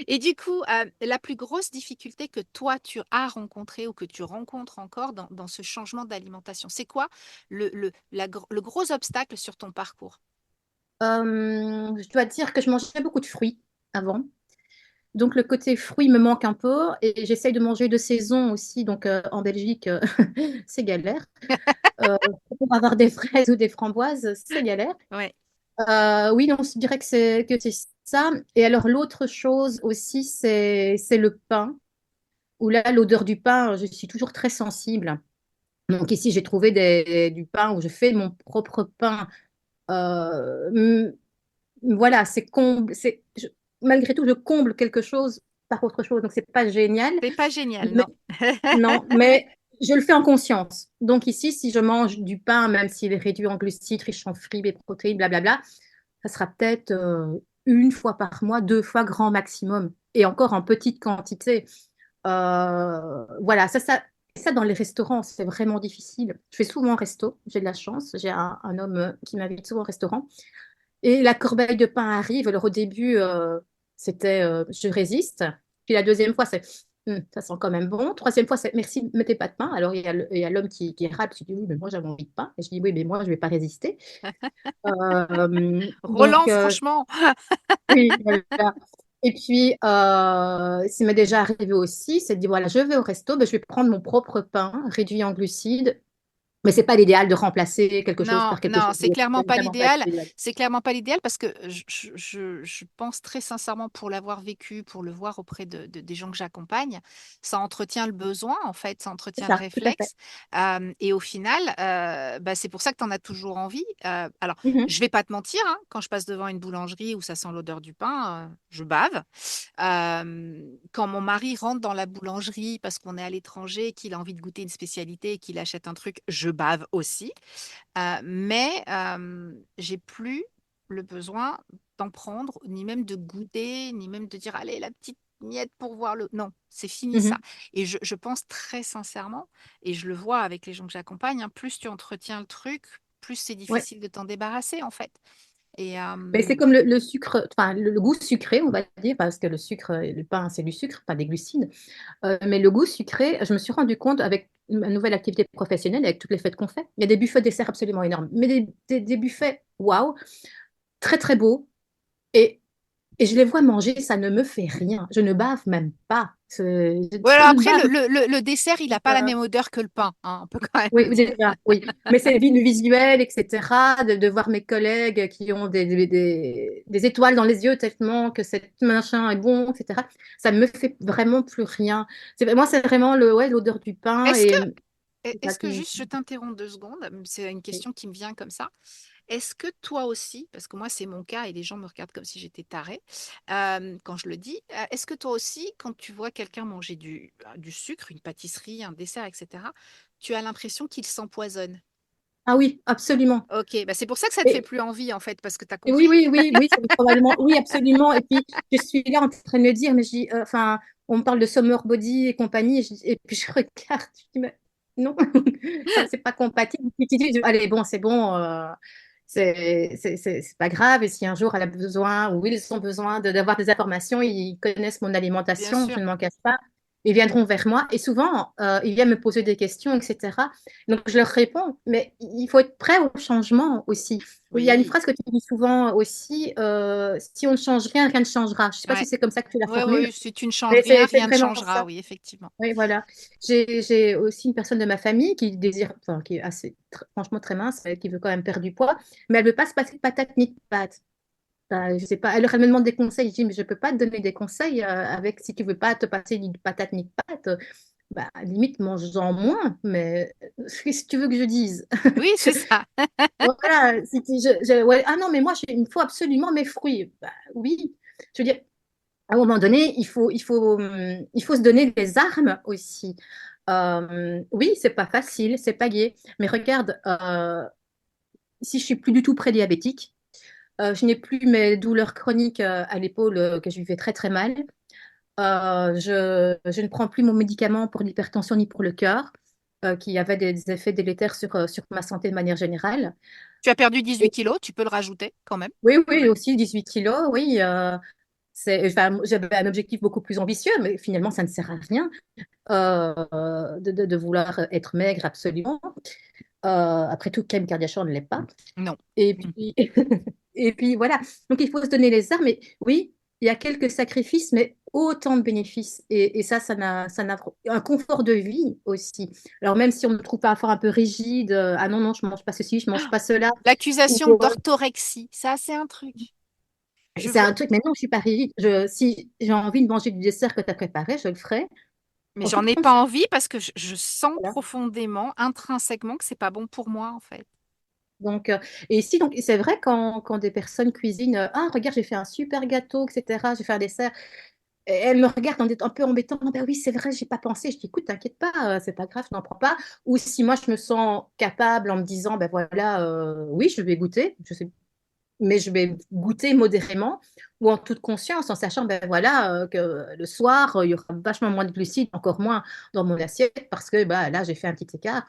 Et du coup, la plus grosse difficulté que toi, tu as rencontrée ou que tu rencontres encore dans ce changement d'alimentation, c'est quoi le gros obstacle sur ton parcours? Je dois dire que je mangeais beaucoup de fruits avant. Donc le côté fruits me manque un peu et j'essaye de manger de saison aussi. Donc en Belgique, c'est galère. Euh, pour avoir des fraises ou des framboises, c'est galère. Ouais. Oui, non, je dirais que c'est ça. Et alors l'autre chose aussi, c'est le pain. Où là, l'odeur du pain, je suis toujours très sensible. Donc ici, j'ai trouvé du pain où je fais mon propre pain. Euh, voilà, malgré tout, je comble quelque chose par autre chose, donc c'est pas génial. C'est pas génial, Mais, non. non, mais je le fais en conscience. Donc ici, si je mange du pain, même s'il est réduit en glucides, riche en fibres et protéines, blablabla, ça sera peut-être une fois par mois, 2 fois grand maximum, et encore en petite quantité. Voilà, ça dans les restaurants, c'est vraiment difficile. Je fais souvent un resto, j'ai de la chance, j'ai un homme qui m'invite souvent au restaurant. Et la corbeille de pain arrive. Alors au début, c'était je résiste. Puis la deuxième fois, c'est ça sent quand même bon. Troisième fois, c'est merci, mettez pas de pain. Alors il y a l'homme qui râle, qui dit oui, mais moi j'avais envie de pain. Et je dis oui, mais moi je vais pas résister. Donc Roland, franchement. oui, voilà. Et puis, ça m'est déjà arrivé aussi, c'est de dire voilà, je vais au resto, ben, je vais prendre mon propre pain réduit en glucides. Mais c'est pas l'idéal de remplacer quelque chose Non, par quelque non, chose c'est d'autre. clairement C'est pas vraiment pas l'idéal. l'idéal. C'est clairement pas l'idéal parce que je pense très sincèrement pour l'avoir vécu, pour le voir auprès des gens que j'accompagne, ça entretient le besoin en fait, ça C'est entretient le ça, tout à fait. réflexe. Et au final, bah, c'est pour ça que tu en as toujours envie. Alors, Mhm. je vais pas te mentir, hein, quand je passe devant une boulangerie où ça sent l'odeur du pain, je bave. Quand mon mari rentre dans la boulangerie parce qu'on est à l'étranger, qu'il a envie de goûter une spécialité et qu'il achète un truc, je bave aussi. Mais j'ai plus le besoin d'en prendre, ni même de goûter, ni même de dire, allez, la petite miette pour voir le... Non, c'est fini ça. Mhm. Et je pense très sincèrement, et je le vois avec les gens que j'accompagne, hein, plus tu entretiens le truc, plus c'est Ouais. difficile de t'en débarrasser, en fait. Et Mais c'est comme le sucre, enfin le goût sucré, on va dire, parce que le sucre, le pain, c'est du sucre, pas des glucides. Mais le goût sucré, je me suis rendu compte avec ma nouvelle activité professionnelle, avec toutes les fêtes qu'on fait, il y a des buffets desserts absolument énormes, mais des buffets, waouh, très très beaux. Et, et je les vois manger, ça ne me fait rien. Je ne bave même pas. ouais, Je alors ne après, bave le dessert, il n'a pas la pas. même odeur que le pain, hein, on peut quand même Oui, le dire. déjà, oui. Mais c'est le visuel, etc., de voir mes collègues qui ont des étoiles dans les yeux tellement que cette machin est bon, etc. Ça me fait vraiment plus rien. Moi, c'est vraiment ouais, l'odeur du pain Est-ce que, et c'est ça est-ce que qui... juste, je t'interromps 2 secondes, c'est une oui. question qui me vient comme ça. Est-ce que toi aussi, parce que moi c'est mon cas et les gens me regardent comme si j'étais tarée quand je le dis, est-ce que toi aussi, quand tu vois quelqu'un manger du sucre, une pâtisserie, un dessert, etc., tu as l'impression qu'il s'empoisonne? Ah oui, absolument. Ok, bah c'est pour ça que ça te fait Et, plus envie en fait, parce que tu as et oui, compris. oui, oui, oui, c'est probablement, oui, absolument. Et puis, je suis là en train de me dire, mais enfin, on me parle de summer body et compagnie, et puis je regarde, je dis, non, c'est pas compatible. Puis tu dis, allez, bon, c'est bon, c'est pas grave. Et si un jour elle a besoin ou ils ont besoin d'avoir des informations, ils connaissent mon Bien alimentation, sûr. je ne m'en cache pas. Ils viendront vers moi et souvent, ils viennent me poser des questions, etc. Donc, je leur réponds, mais il faut être prêt au changement aussi. Il y a une Oui. phrase que tu dis souvent aussi, si on ne change rien, rien ne changera. Je ne sais pas si Ouais. c'est comme ça que tu la Ouais, formules, ouais, si tu ne changes mais rien, c'est rien ne vraiment changera. ça. Oui, effectivement. Oui, voilà. J'ai aussi une personne de ma famille qui désire, enfin, qui est assez, franchement très mince, qui veut quand même perdre du poids, mais elle veut pas se passer de patate ni de pâte. Enfin, je sais pas. Elle me demande des conseils. Je dis, mais je peux pas te donner des conseils avec si tu veux pas te passer ni de patate ni de pâte. Bah, limite, mange-en moins, mais qu'est-ce que tu veux que je dise? Oui, c'est ça. Voilà. Si ouais, ah non, mais moi, il me faut absolument mes fruits. Bah, oui. Je veux dire, à un moment donné, il faut se donner des armes aussi. Oui, c'est pas facile, c'est pas gai. Mais regarde, si je suis plus du tout prédiabétique, je n'ai plus mes douleurs chroniques à l'épaule que je vivais très très mal. Je ne prends plus mon médicament pour l'hypertension ni pour le cœur, qui avait des effets délétères sur ma santé de manière générale. Tu as perdu 18 Et kilos, tu peux le rajouter quand même. oui, oui, aussi 18 kilos, oui. Enfin, j'avais un objectif beaucoup plus ambitieux, mais finalement, ça ne sert à rien de vouloir être maigre absolument. Après tout, Kim Kardashian ne l'est pas. Non. Et Mm. puis, et puis voilà. Donc il faut se donner les armes. Mais oui, il y a quelques sacrifices, mais autant de bénéfices. Et ça n'a un confort de vie aussi. Alors même si on ne trouve pas un peu rigide, ah non, non, je mange pas ceci, je mange pas cela. Ou, L'accusation d'orthorexie, ça, c'est un truc. Je c'est vois. un truc, mais non, je suis pas rigide. Si j'ai envie de manger du dessert que tu as préparé, je le ferai Mais en j'en toute ai pas conscience. envie parce que je sens Voilà. profondément, intrinsèquement, que c'est pas bon pour moi, en fait. Donc, et ici, donc, c'est vrai quand des personnes cuisinent, ah, regarde, j'ai fait un super gâteau, etc., j'ai fait un dessert. Et elle me regarde un peu embêtant. Ah, ben oui, c'est vrai, j'ai pas pensé. Je dis, écoute, t'inquiète pas, c'est pas grave, je n'en prends pas. Ou si moi, je me sens capable en me disant, ben voilà, oui, je vais goûter, je sais, mais je vais goûter modérément ou en toute conscience, en sachant, ben voilà, que le soir, il y aura vachement moins de glucides, encore moins dans mon assiette, parce que bah, là, j'ai fait un petit écart.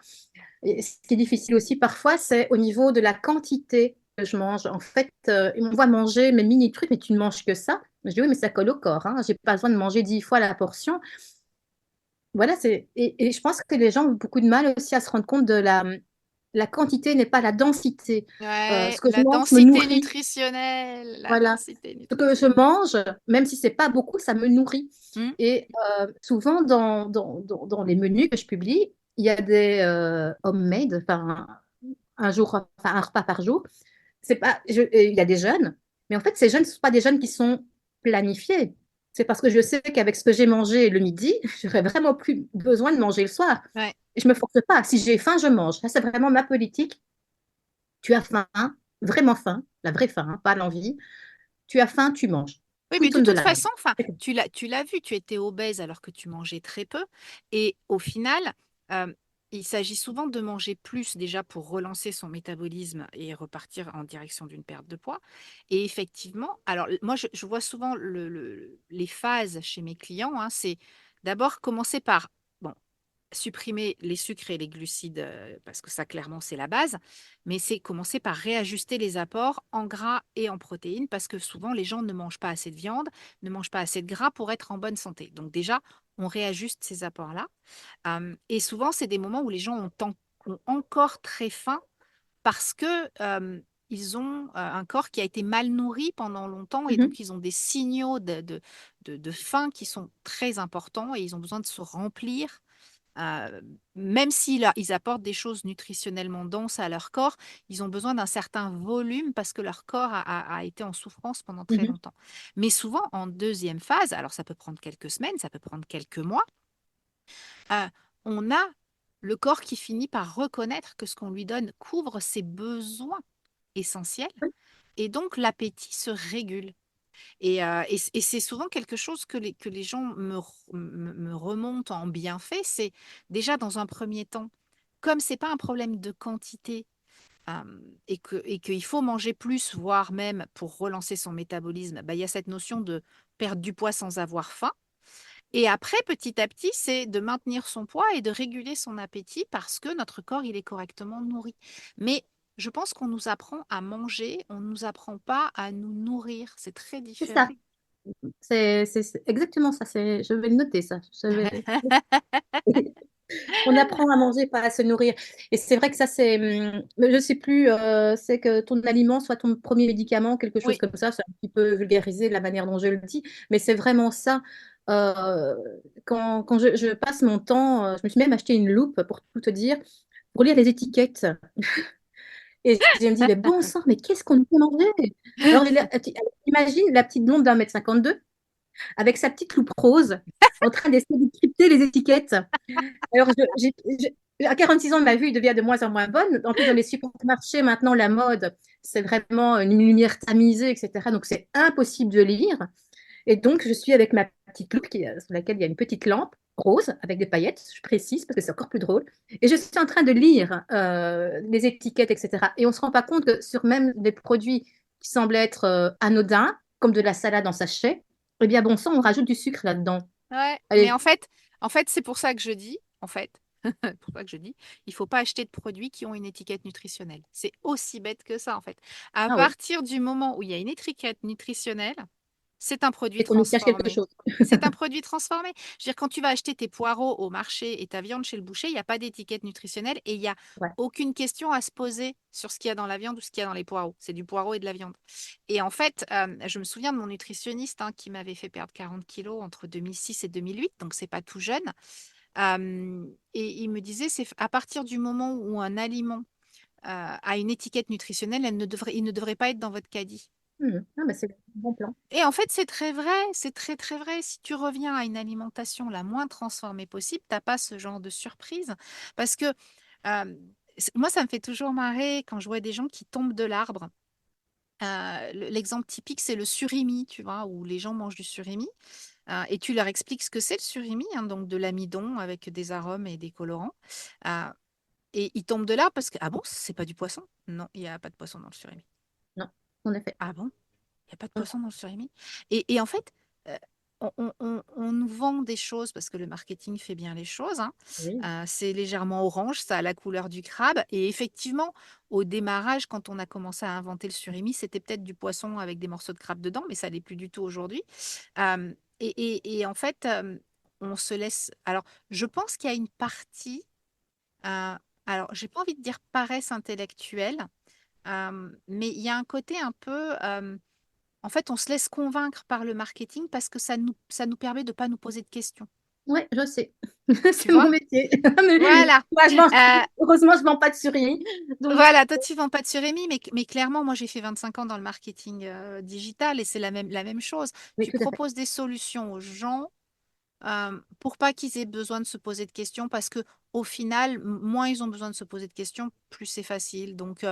Et ce qui est difficile aussi parfois, c'est au niveau de la quantité que je mange. En fait, on voit manger mes mini trucs, mais tu ne manges que ça. Je dis oui, mais ça colle au corps. Hein. J'ai pas besoin de manger 10 fois la portion. Voilà, et je pense que les gens ont beaucoup de mal aussi à se rendre compte de la quantité n'est pas la densité. Ouais, Ce que je la mange me densité nourrit. nutritionnelle, la Voilà. densité Ce que je nutritionnelle. mange, même si c'est pas beaucoup, ça me nourrit. Hmm. Et souvent, dans les menus que je publie, il y a des homemade, enfin, un jour, enfin, un repas par jour. C'est pas, il y a des jeunes, mais en fait, ces jeunes ne sont pas des jeunes qui sont planifiés. C'est parce que je sais qu'avec ce que j'ai mangé le midi, j'aurais vraiment plus besoin de manger le soir. Ouais. Et je me force pas. Si j'ai faim, je mange. Ça, c'est vraiment ma politique. Tu as faim, vraiment faim, la vraie faim, hein, pas l'envie. Tu as faim, tu manges. Oui, mais de Quitton de toute l'âme. façon, enfin, tu l'as vu, tu étais obèse alors que tu mangeais très peu. Et au final, euh, il s'agit souvent de manger plus déjà pour relancer son métabolisme et repartir en direction d'une perte de poids. Et effectivement, alors moi, je vois souvent les phases chez mes clients, hein, c'est d'abord commencer par, bon, supprimer les sucres et les glucides, parce que ça, clairement, c'est la base, mais c'est commencer par réajuster les apports en gras et en protéines, parce que souvent, les gens ne mangent pas assez de viande, ne mangent pas assez de gras pour être en bonne santé. Donc déjà, on réajuste ces apports-là. Et souvent, c'est des moments où les gens ont encore très faim parce que ils ont un corps qui a été mal nourri pendant longtemps et Mhm, donc ils ont des signaux de faim qui sont très importants et ils ont besoin de se remplir. Même ils apportent des choses nutritionnellement denses à leur corps, ils ont besoin d'un certain volume parce que leur corps a été en souffrance pendant très mhm, longtemps. Mais souvent, en deuxième phase, alors ça peut prendre quelques semaines, ça peut prendre quelques mois, euh, on a le corps qui finit par reconnaître que ce qu'on lui donne couvre ses besoins essentiels et donc l'appétit se régule. Et c'est souvent quelque chose que les gens me remontent en bienfait. C'est déjà dans un premier temps, comme c'est pas un problème de quantité et qu'il faut manger plus, voire même pour relancer son métabolisme, bah, il y a cette notion de perdre du poids sans avoir faim. Et après, petit à petit, c'est de maintenir son poids et de réguler son appétit parce que notre corps, il est correctement nourri. Mais je pense qu'on nous apprend à manger, on ne nous apprend pas à nous nourrir. C'est très C'est ça. différent. C'est exactement ça. Je vais le noter, ça. On apprend à manger, pas à se nourrir. Et c'est vrai que ça, je sais plus, c'est que ton aliment soit ton premier médicament, quelque chose Oui, comme ça. C'est un petit peu vulgarisé de la manière dont je le dis, mais c'est vraiment ça. Euh, quand je passe mon temps, je me suis même acheté une loupe, pour tout te dire, pour lire les étiquettes. Et je me dis, mais bon sang, mais qu'est-ce qu'on peut manger? Alors, imagine la petite blonde d'1,52 m avec sa petite loupe rose en train d'essayer de crypter les étiquettes. Alors, à 46 ans, ma vue devient de moins en moins bonne. En plus, dans les supermarchés, maintenant, la mode, c'est vraiment une lumière tamisée, etc. Donc, c'est impossible de lire. Et donc, je suis avec ma petite loupe sur laquelle il y a une petite lampe rose avec des paillettes, je précise parce que c'est encore plus drôle. Et je suis en train de lire les étiquettes, etc. Et on ne se rend pas compte que sur même des produits qui semblent être anodins, comme de la salade en sachet, eh bien, bon sang, on rajoute du sucre là-dedans. ouais. Mais Allez, en fait, c'est pour ça que je dis, en fait, pour ça que je dis, il faut pas acheter de produits qui ont une étiquette nutritionnelle. C'est aussi bête que ça, en fait. À ah oui, partir du moment où il y a une étiquette nutritionnelle, c'est un produit c'est qu'on nous cache quelque transformé. chose. C'est un produit transformé. Je veux dire, quand tu vas acheter tes poireaux au marché et ta viande chez le boucher, il n'y a pas d'étiquette nutritionnelle et il n'y a Ouais. aucune question à se poser sur ce qu'il y a dans la viande ou ce qu'il y a dans les poireaux. C'est du poireau et de la viande. Et en fait, je me souviens de mon nutritionniste hein, qui m'avait fait perdre 40 kilos entre 2006 et 2008, donc c'est pas tout jeune. Et il me disait, c'est à partir du moment où un aliment a une étiquette nutritionnelle, il ne devrait pas être dans votre caddie. Ah, bah, c'est un bon plan. Et en fait, c'est très vrai, c'est très très vrai. Si tu reviens à une alimentation la moins transformée possible, t'as pas ce genre de surprise. Parce que moi, ça me fait toujours marrer quand je vois des gens qui tombent de l'arbre. L'exemple typique, c'est le surimi, tu vois, où les gens mangent du surimi. Et tu leur expliques ce que c'est le surimi, hein, donc de l'amidon avec des arômes et des colorants. Euh, et ils tombent de l'arbre parce que, ah bon, c'est pas du poisson? Non, il n'y a pas de poisson dans le surimi. Non, en effet. Ah bon? Il n'y a pas de Non. poisson dans le surimi. Et en fait, euh, on nous vend des choses parce que le marketing fait bien les choses, hein. Oui, C'est légèrement orange, ça a la couleur du crabe. Et effectivement, au démarrage, quand on a commencé à inventer le surimi, c'était peut-être du poisson avec des morceaux de crabe dedans, mais ça l'est plus du tout aujourd'hui. Et en fait, on se laisse. Alors, je pense qu'il y a une partie. Alors, j'ai pas envie de dire paresse intellectuelle, mais il y a un côté un peu. En fait, on se laisse convaincre par le marketing parce que ça nous permet de ne pas nous poser de questions. ouais, je sais. Tu C'est mon vois? métier. Mais Voilà. moi, Euh, heureusement, je ne vends pas de surimi. Donc, voilà, toi, tu vends pas de surémi, mais clairement, moi, j'ai fait 25 ans dans le marketing digital et c'est la même chose. oui, Tu tout à fait. proposes des solutions aux gens pour pas qu'ils aient besoin de se poser de questions parce que au final, moins ils ont besoin de se poser de questions, plus c'est facile. Donc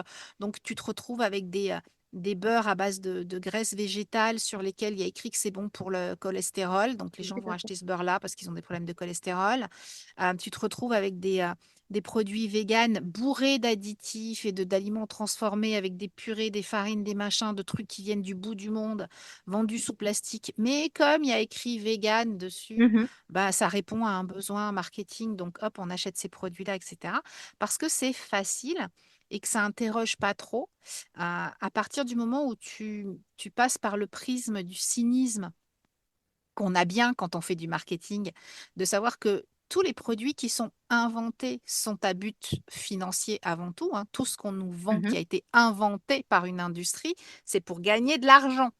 tu te retrouves avec des beurres à base de graisse végétale sur lesquels il y a écrit que c'est bon pour le cholestérol. Donc les Oui, gens tout vont à fait. acheter ce beurre-là parce qu'ils ont des problèmes de cholestérol. Tu te retrouves avec des produits véganes bourrés d'additifs et d'aliments transformés avec des purées, des farines, des machins, de trucs qui viennent du bout du monde, vendus sous plastique. Mais comme il y a écrit vegan dessus, Mhm. bah, ça répond à un besoin marketing, donc hop, on achète ces produits-là, etc. Parce que c'est facile et que ça interroge pas trop. À partir du moment où tu passes par le prisme du cynisme qu'on a bien quand on fait du marketing, de savoir que tous les produits qui sont inventés sont à but financier avant tout, hein. Tout ce qu'on nous vend qui Mhm. a été inventé par une industrie, c'est pour gagner de l'argent.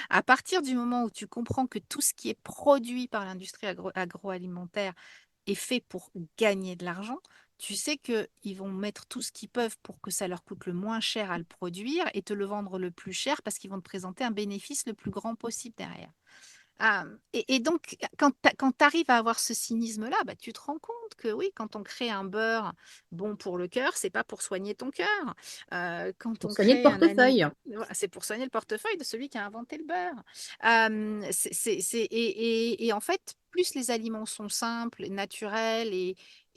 À partir du moment où tu comprends que tout ce qui est produit par l'industrie agroalimentaire est fait pour gagner de l'argent, tu sais qu'ils vont mettre tout ce qu'ils peuvent pour que ça leur coûte le moins cher à le produire et te le vendre le plus cher parce qu'ils vont te présenter un bénéfice le plus grand possible derrière. Et donc, quand tu arrives à avoir ce cynisme-là, bah, tu te rends compte que oui, quand on crée un beurre bon pour le cœur, c'est pas pour soigner ton cœur. Quand Pour on soigner le crée un anime, portefeuille. voilà, c'est pour soigner le portefeuille de celui qui a inventé le beurre. Et en fait, plus les aliments sont simples, naturels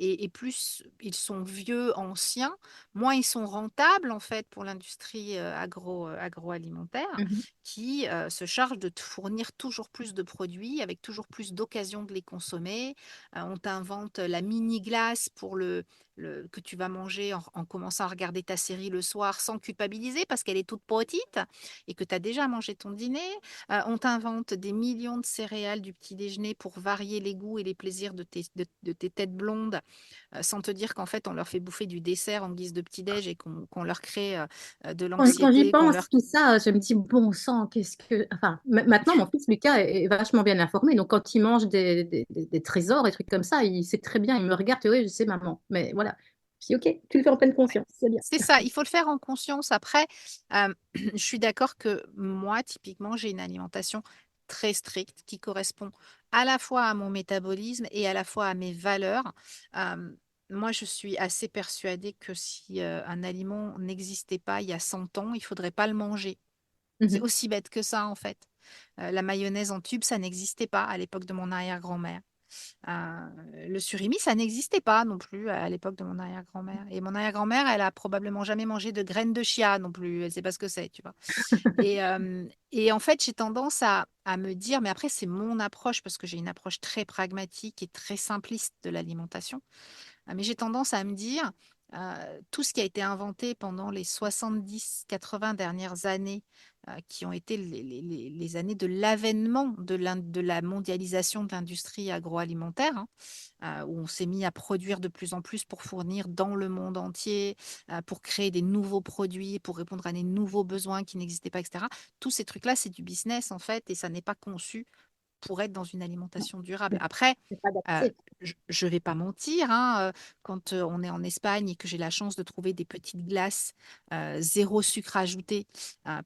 et plus ils sont vieux, anciens, moins ils sont rentables en fait pour l'industrie agroalimentaire Mhm. qui se charge de te fournir toujours plus de produits avec toujours plus d'occasions de les consommer. On t'invente la mini glace pour que tu vas manger en commençant à regarder ta série le soir sans culpabiliser parce qu'elle est toute petite et que tu as déjà mangé ton dîner. On t'invente des millions de céréales du petit déjeuner pour varier les goûts et les plaisirs de tes têtes blondes, sans te dire qu'en fait, on leur fait bouffer du dessert en guise de petit-déj et qu'on leur crée de Quand j'y l'anxiété, qu'on leur... pense, tout ça, je me dis, bon sang, qu'est-ce que... Enfin, maintenant, mon fils Lucas est vachement bien informé. Donc, quand il mange des trésors, des trucs comme ça, il sait très bien. Il me regarde, oui, je sais, maman. Mais voilà. Je dis, OK, tu le fais en pleine Ouais. conscience. C'est bien. C'est ça, il faut le faire en conscience. Après, je suis d'accord que moi, typiquement, j'ai une alimentation très stricte qui correspond à la fois à mon métabolisme et à la fois à mes valeurs. Euh, Moi, je suis assez persuadée que si un aliment n'existait pas il y a 100 ans, il faudrait pas le manger. C'est Mhm. aussi bête que ça, en fait. La mayonnaise en tube, ça n'existait pas à l'époque de mon arrière-grand-mère. Le surimi, ça n'existait pas non plus à l'époque de mon arrière-grand-mère. Et mon arrière-grand-mère, elle a probablement jamais mangé de graines de chia non plus. Elle sait pas ce que c'est, tu vois. Et en fait, j'ai tendance à me dire, mais après, c'est mon approche parce que j'ai une approche très pragmatique et très simpliste de l'alimentation. Mais j'ai tendance à me dire, tout ce qui a été inventé pendant les 70-80 dernières années, qui ont été les années de l'avènement de la mondialisation de l'industrie agroalimentaire, hein, où on s'est mis à produire de plus en plus pour fournir dans le monde entier, pour créer des nouveaux produits, pour répondre à des nouveaux besoins qui n'existaient pas, etc. Tous ces trucs-là, c'est du business en fait, et ça n'est pas conçu pour être dans une alimentation durable. Après, C'est pas euh, adapté. je ne vais pas mentir, hein, quand on est en Espagne et que j'ai la chance de trouver des petites glaces zéro sucre ajouté,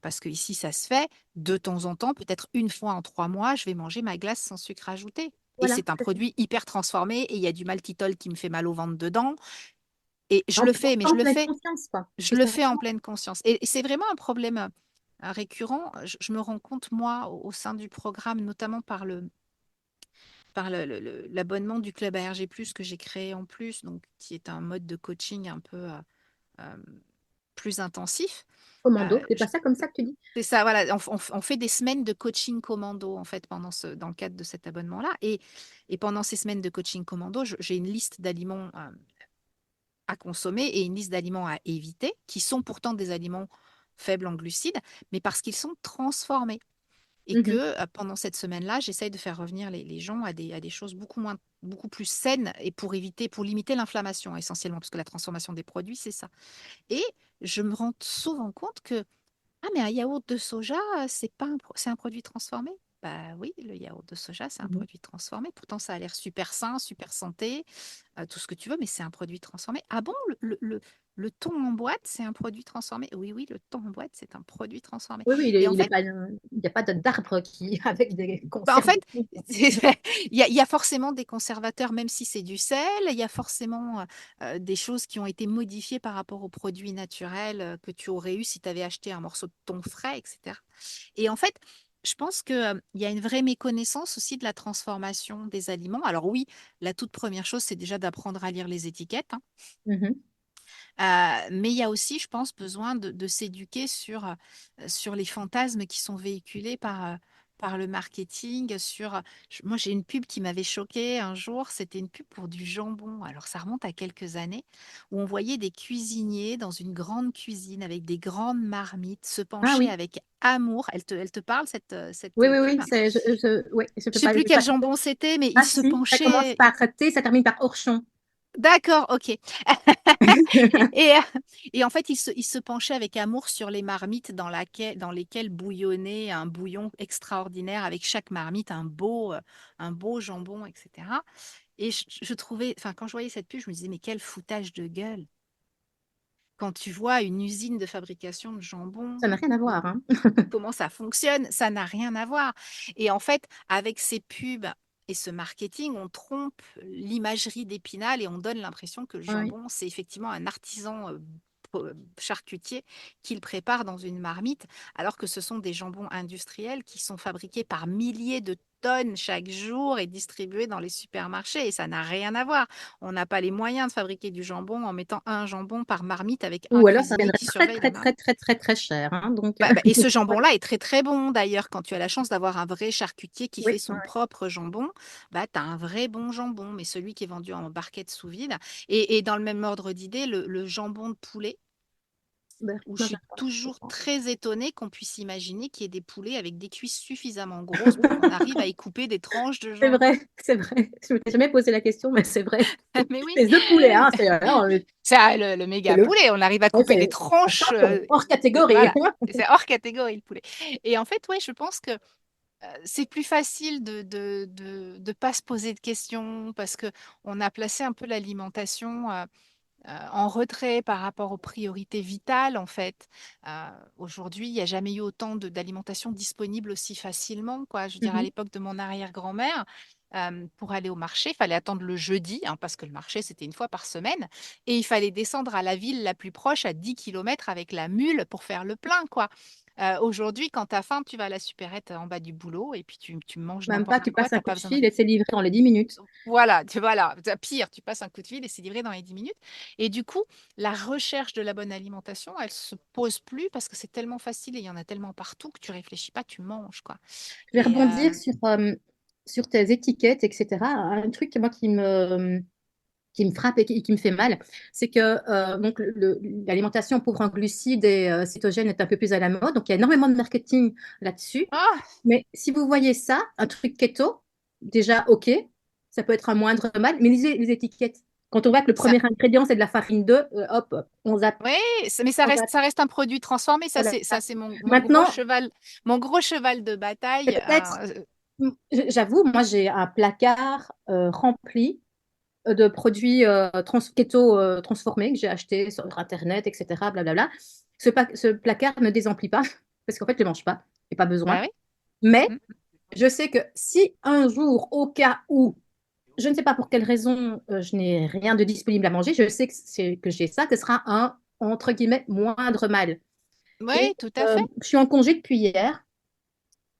parce que ici ça se fait, de temps en temps, peut-être une fois en 3 mois, je vais manger ma glace sans sucre ajouté. Et Voilà. c'est un produit hyper transformé et il y a du maltitol qui me fait mal au ventre dedans. Et je le fais, mais En pleine conscience, quoi. je C'est le ça. fais en pleine conscience. Et c'est vraiment un problème récurrent. Je me rends compte, moi, au sein du programme, notamment par l'abonnement du club ARG+, que j'ai créé en plus, donc, qui est un mode de coaching un peu euh, plus intensif. Commando, Euh, c'est je- pas ça comme ça que tu dis? c'est ça, voilà. On fait des semaines de coaching commando, en fait, dans le cadre de cet abonnement-là. Et pendant ces semaines de coaching commando, j'ai une liste d'aliments à consommer et une liste d'aliments à éviter, qui sont pourtant des aliments faibles en glucides, mais parce qu'ils sont transformés. Et que Mhm. pendant cette semaine-là, j'essaye de faire revenir les gens à des choses beaucoup plus saines et pour limiter l'inflammation essentiellement, parce que la transformation des produits, c'est ça. Et je me rends souvent compte que, ah, mais un yaourt de soja, c'est pas c'est un produit transformé. Bah oui, le yaourt de soja, c'est un Mhm. produit transformé. Pourtant, ça a l'air super sain, super santé, tout ce que tu veux, mais c'est un produit transformé. Ah bon, le thon en boîte, c'est un produit transformé? Oui, oui, le thon en boîte, c'est un produit transformé. Oui, oui, Et en il est fait, pas, il n'y a pas d'arbre qui, avec des bah, en conserves de fait, fou. il y a forcément des conservateurs, même si c'est du sel. Il y a forcément des choses qui ont été modifiées par rapport aux produits naturels que tu aurais eu si tu avais acheté un morceau de thon frais, etc. Et en fait, je pense qu'il y a une vraie méconnaissance aussi de la transformation des aliments. Alors oui, la toute première chose, c'est déjà d'apprendre à lire les étiquettes, hein. Mhm. Mais il y a aussi, je pense, besoin de s'éduquer sur les fantasmes qui sont véhiculés par le marketing. Moi, j'ai une pub qui m'avait choquée un jour. C'était une pub pour du jambon. Alors, ça remonte à quelques années, où on voyait des cuisiniers dans une grande cuisine avec des grandes marmites se Ah pencher oui, avec amour. Elle te parle, oui, cette oui, pub? oui, ouais, je Je peux sais pas plus le quel jambon c'était, mais il Ah se si, ça commence penchait. par T, ça termine par Orchon. D'accord, ok. Et, et en fait, il se penchait avec amour sur les marmites dans lesquelles bouillonnait un bouillon extraordinaire avec chaque marmite, un beau jambon, etc. Et je trouvais, enfin, quand je voyais cette pub, je me disais, mais quel foutage de gueule. Quand tu vois une usine de fabrication de jambon, Ça n'a rien à voir, hein. comment ça fonctionne, ça n'a rien à voir. Et en fait, avec ces pubs et ce marketing, on trompe l'imagerie d'Épinal et on donne l'impression que le Oui. jambon, c'est effectivement un artisan charcutier qui le prépare dans une marmite, alors que ce sont des jambons industriels qui sont fabriqués par milliers de tonnes chaque jour et distribuées dans les supermarchés et ça n'a rien à voir. On n'a pas les moyens de fabriquer du jambon en mettant un jambon par marmite avec un Ou alors, ça cuisinier viendrait qui très, surveille la très, très, marmite. très, très, très cher, hein. Donc, Et ce jambon-là est très très bon d'ailleurs. Quand tu as la chance d'avoir un vrai charcutier qui fait oui, ouais, son propre jambon, bah, tu as un vrai bon jambon, mais celui qui est vendu en barquette sous vide. Et dans le même ordre d'idée, le jambon de poulet, ben, où je moi, j'aime suis pas. toujours très étonnée qu'on puisse imaginer qu'il y ait des poulets avec des cuisses suffisamment grosses pour qu'on arrive à y couper des tranches de C'est jambon. vrai, c'est vrai. Je ne m'étais jamais posé la question, mais c'est vrai. Mais oui, Les œufs poulets, hein, c'est le c'est méga le, poulet, on arrive à ouais, couper des tranches. hors catégorie. Voilà, c'est hors catégorie le poulet. Et en fait, ouais, je pense que c'est plus facile de pas se poser de questions parce que on a placé un peu l'alimentation en retrait par rapport aux priorités vitales, en fait. Aujourd'hui, il n'y a jamais eu autant d'alimentation disponible aussi facilement, quoi. Je veux dire, à Mhm. l'époque de mon arrière-grand-mère, pour aller au marché, il fallait attendre le jeudi, hein, parce que le marché, c'était une fois par semaine, et il fallait descendre à la ville la plus proche, à 10 kilomètres avec la mule pour faire le plein, quoi. Aujourd'hui, quand tu as faim, tu vas à la supérette en bas du boulot et puis tu manges Même pas, n'importe tu quoi, passes tu un n'as coup pas de besoin de fil et c'est livré en les 10 minutes. voilà, voilà. Pire, tu passes un coup de fil et c'est livré dans les 10 minutes. Et du coup, la recherche de la bonne alimentation, elle se pose plus parce que c'est tellement facile et il y en a tellement partout que tu réfléchis pas, tu manges, quoi. Je vais Et rebondir sur tes étiquettes, etc. Un truc, moi, qui me frappe et qui me fait mal, c'est que donc l'alimentation pauvre en glucides et cétogène est un peu plus à la mode. Donc, il y a énormément de marketing là-dessus. ah, Mais si vous voyez ça, un truc keto, déjà, OK, ça peut être un moindre mal, mais lisez les étiquettes. Quand on voit que le ça, premier ingrédient, c'est de la farine de, hop, on zappe, oui, mais on zappe. ça reste un produit transformé. Voilà. Ça, c'est Maintenant, mon gros cheval de bataille. peut-être, j'avoue, moi, j'ai un placard rempli de produits keto transformés que j'ai achetés sur Internet, etc. Blablabla. Ce placard ne désemplit pas, parce qu'en fait, je ne le mange pas, j'ai pas besoin. Bah oui. Mais Mm. je sais que si un jour, au cas où, je ne sais pas pour quelle raison, je n'ai rien de disponible à manger, je sais que j'ai ça, que ce sera un, entre guillemets, moindre mal. Et Oui, tout à fait. je suis en congé depuis hier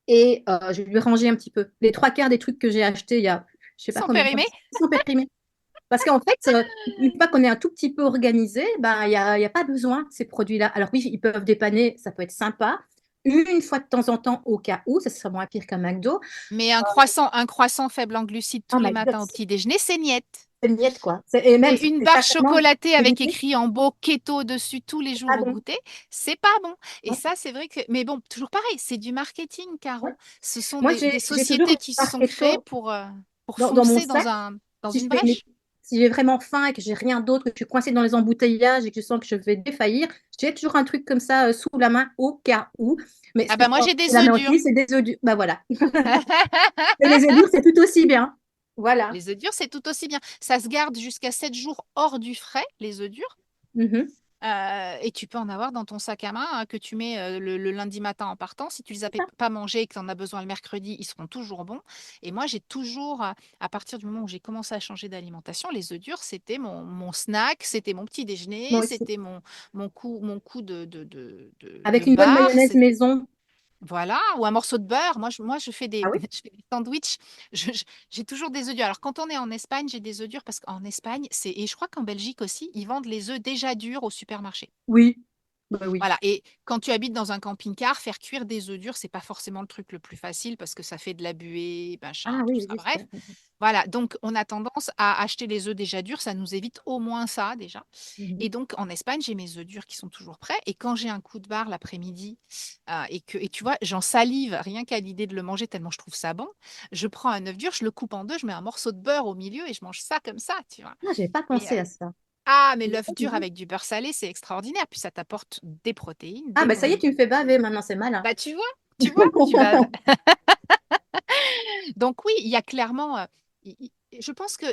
et je vais ranger un petit peu. Les trois quarts des trucs que j'ai achetés il y a, je sais Ils pas sont combien de temps, périmés. ils sont périmés. Parce qu'en fait, une fois qu'on est un tout petit peu organisé, ben, il y a pas besoin de ces produits-là. Alors oui, ils peuvent dépanner, ça peut être sympa. Une fois de temps en temps, au cas où, ça serait moins pire qu'un McDo. Mais un croissant faible en glucides Oh tous les my God, matins au petit déjeuner, c'est niette. c'est une miette, quoi. Et même, Et une c'est barre certainement chocolatée avec évité. écrit en beau keto dessus tous les Ah jours au bon? goûter, c'est pas bon. Et Ouais, ça, c'est vrai que. Mais bon, toujours pareil, c'est du marketing, ouais. Caro. Ce sont Moi, des j'ai toujours sociétés une qui se part sont créées keto pour dans mon foncer sac. dans Si je une fais brèche. si j'ai vraiment faim et que j'ai rien d'autre, que je suis coincée dans les embouteillages et que je sens que je vais défaillir, j'ai toujours un truc comme ça sous la main au cas où. Mais ce Ah que bah je moi, pense j'ai que c'est des la œufs mentille, durs. c'est des œufs durs. Bah voilà. Et les œufs durs, c'est tout aussi bien. Voilà. Les œufs durs, c'est tout aussi bien. Ça se garde jusqu'à 7 jours hors du frais, les œufs durs. Mhm. Et tu peux en avoir dans ton sac à main hein, que tu mets le lundi matin en partant. Si tu les as C'est ça. pas mangés et que tu en as besoin le mercredi, ils seront toujours bons. Et moi, j'ai toujours, à partir du moment où j'ai commencé à changer d'alimentation, les œufs durs, c'était mon snack, c'était mon petit déjeuner, Moi aussi. c'était mon coup Avec de une bonne barre. mayonnaise maison. Voilà, ou un morceau de beurre. Moi, je fais Ah oui? je fais des sandwichs. J'ai toujours des œufs durs. Alors, quand on est en Espagne, j'ai des œufs durs parce qu'en Espagne, et je crois qu'en Belgique aussi, ils vendent les œufs déjà durs au supermarché. Oui. Bah oui. Voilà. Et quand tu habites dans un camping-car, faire cuire des œufs durs, c'est pas forcément le truc le plus facile parce que ça fait de la buée, machin, Ah tout oui, ça. oui, c'est Bref. vrai. Voilà. Donc, on a tendance à acheter les œufs déjà durs. Ça nous évite au moins ça, déjà. Mhm. Et donc, en Espagne, j'ai mes œufs durs qui sont toujours prêts. Et quand j'ai un coup de barre l'après-midi et tu vois, j'en salive rien qu'à l'idée de le manger tellement je trouve ça bon, je prends un œuf dur, je le coupe en deux, je mets un morceau de beurre au milieu et je mange ça comme ça, tu vois. Ah, j'ai pas Et, pensé à ça. ah, mais J'ai l'œuf pas du dur tout. avec du beurre salé, c'est extraordinaire. Puis ça t'apporte des protéines, Ah, des bah ça bons y est, tu me lipides. fais baver maintenant, c'est malin. Bah, tu vois, tu vas. Donc oui, il y a clairement, je pense que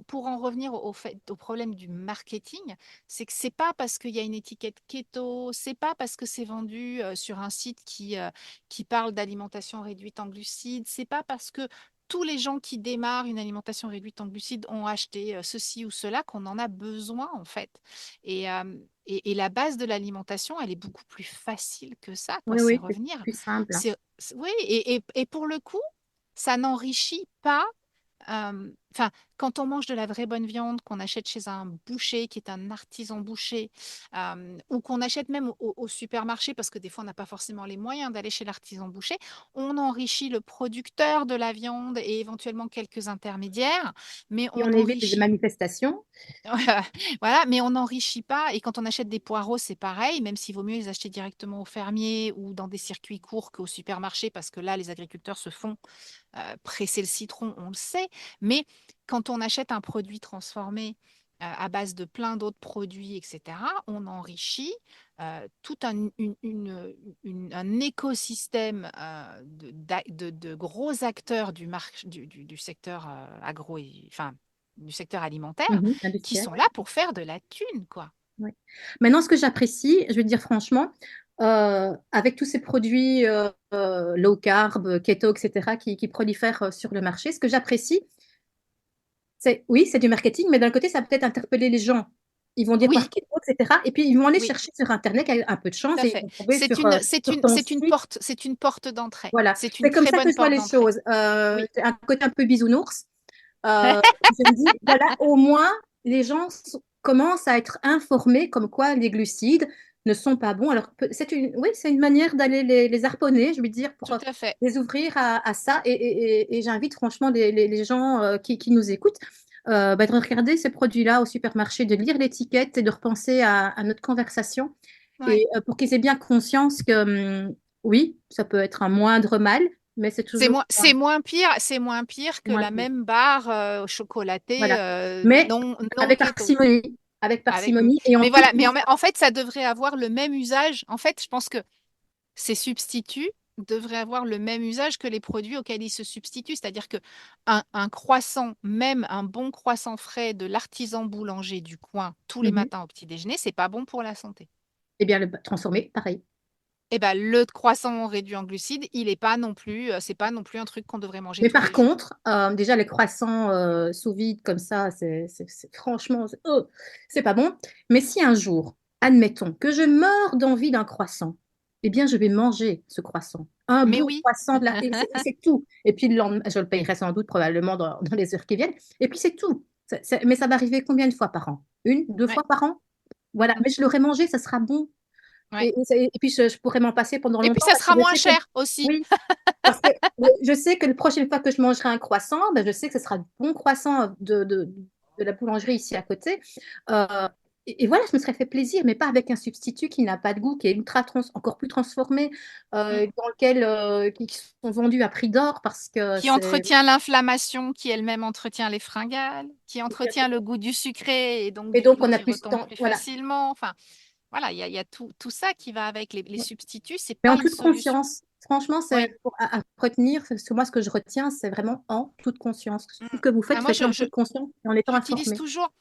pour en revenir au problème du marketing, c'est que c'est pas parce qu'il y a une étiquette keto, c'est pas parce que c'est vendu sur un site qui parle d'alimentation réduite en glucides, c'est pas parce que tous les gens qui démarrent une alimentation réduite en glucides ont acheté ceci ou cela qu'on en a besoin en fait. Et la base de l'alimentation, elle est beaucoup plus facile que ça, quoi. Oui, C'est oui, c'est revenir. plus simple. Oui, et pour le coup, ça n'enrichit pas. Enfin, quand on mange de la vraie bonne viande, qu'on achète chez un boucher qui est un artisan boucher, ou qu'on achète même au supermarché, parce que des fois on n'a pas forcément les moyens d'aller chez l'artisan boucher, on enrichit le producteur de la viande et éventuellement quelques intermédiaires, mais Et on on évite les n'enrichit manifestations. voilà, mais on n'enrichit pas. Et quand on achète des poireaux, c'est pareil, même s'il vaut mieux les acheter directement au fermier ou dans des circuits courts qu'au supermarché, parce que là, les agriculteurs se font presser le citron, on le sait. Mais quand on achète un produit transformé à base de plein d'autres produits, etc., on enrichit tout un écosystème de gros acteurs du secteur enfin, du secteur alimentaire Mhm, qui industriel, sont là pour faire de la thune, quoi. ouais. Maintenant, ce que j'apprécie, je vais te dire franchement, avec tous ces produits low carb, keto, etc., qui prolifèrent sur le marché, ce que j'apprécie, c'est, oui, c'est du marketing, mais d'un côté, ça peut peut-être interpeller les gens. Ils vont dire par Oui, keto, etc. Et puis, ils vont aller oui, chercher sur Internet avec un peu de tout chance à et ils fait. vont tomber sur ton site. C'est une porte d'entrée. Voilà. C'est C'est une comme très ça que bonne je vois porte les d'entrée. choses. Oui, C'est un côté un peu bisounours. Je me dis, voilà, au moins, les gens commencent à être informés comme quoi les glucides ne sont pas bons. Alors, c'est une, oui, c'est une manière d'aller les harponner, je veux dire, pour tout à fait. les ouvrir à ça. Et j'invite franchement les gens qui nous écoutent de regarder ces produits-là au supermarché, de lire l'étiquette et de repenser à notre conversation. Ouais. Et pour qu'ils aient bien conscience que, oui, ça peut être un moindre mal, mais c'est toujours C'est moins pire que moins la pire. même barre chocolatée Voilà. Mais non avec keto. parcimonie. Avec Avec, parcimonie et en mais toute voilà, mais en conscience. fait, ça devrait avoir le même usage. En fait, je pense que ces substituts devraient avoir le même usage que les produits auxquels ils se substituent. C'est-à-dire que un croissant, même un bon croissant frais de l'artisan boulanger du coin tous les Mhm. matins au petit déjeuner, c'est pas bon pour la santé. Eh bien, le transformer, pareil. Eh ben, le croissant réduit en glucides, il est pas non plus, c'est pas non plus un truc qu'on devrait manger Mais tous par les jours. contre, déjà, les croissants sous vide comme ça, franchement, c'est pas bon. Mais si un jour, admettons que je meurs d'envie d'un croissant, eh bien, je vais manger ce croissant. Un Mais bon oui, croissant et c'est tout. Et puis, le lendemain, je le payerai sans doute probablement dans les heures qui viennent. Et puis, c'est tout. Mais ça va arriver combien de fois par an? Une, deux ouais. fois par an? Mm, Voilà. mm, Mais je l'aurai mangé, ça sera bon. ouais. Et puis, je pourrais m'en passer pendant Et puis longtemps ça parce que sera je moins sais que, cher aussi. oui, parce que je sais que la prochaine fois que je mangerai un croissant, ben, je sais que ce sera un bon croissant de la boulangerie ici à côté. Euh, et voilà, je me serais fait plaisir, mais pas avec un substitut qui n'a pas de goût, qui est encore plus transformé, Mm. qui sont vendus à prix d'or parce que Qui c'est. entretient l'inflammation, qui elle-même entretient les fringales, qui entretient le goût du sucré et donc Et du donc, coup on a qui plus de retombe temps. plus Voilà. facilement. Enfin, voilà, il y a tout ça qui va avec les substituts, c'est Mais en pas une toute solution. conscience, franchement, Oui. c'est à retenir. Parce que moi, ce que je retiens, c'est vraiment en toute conscience. Mm. Tout ce que vous Ah, faites, moi, faites-le en toute conscience et en étant j'utilise informé. toujours,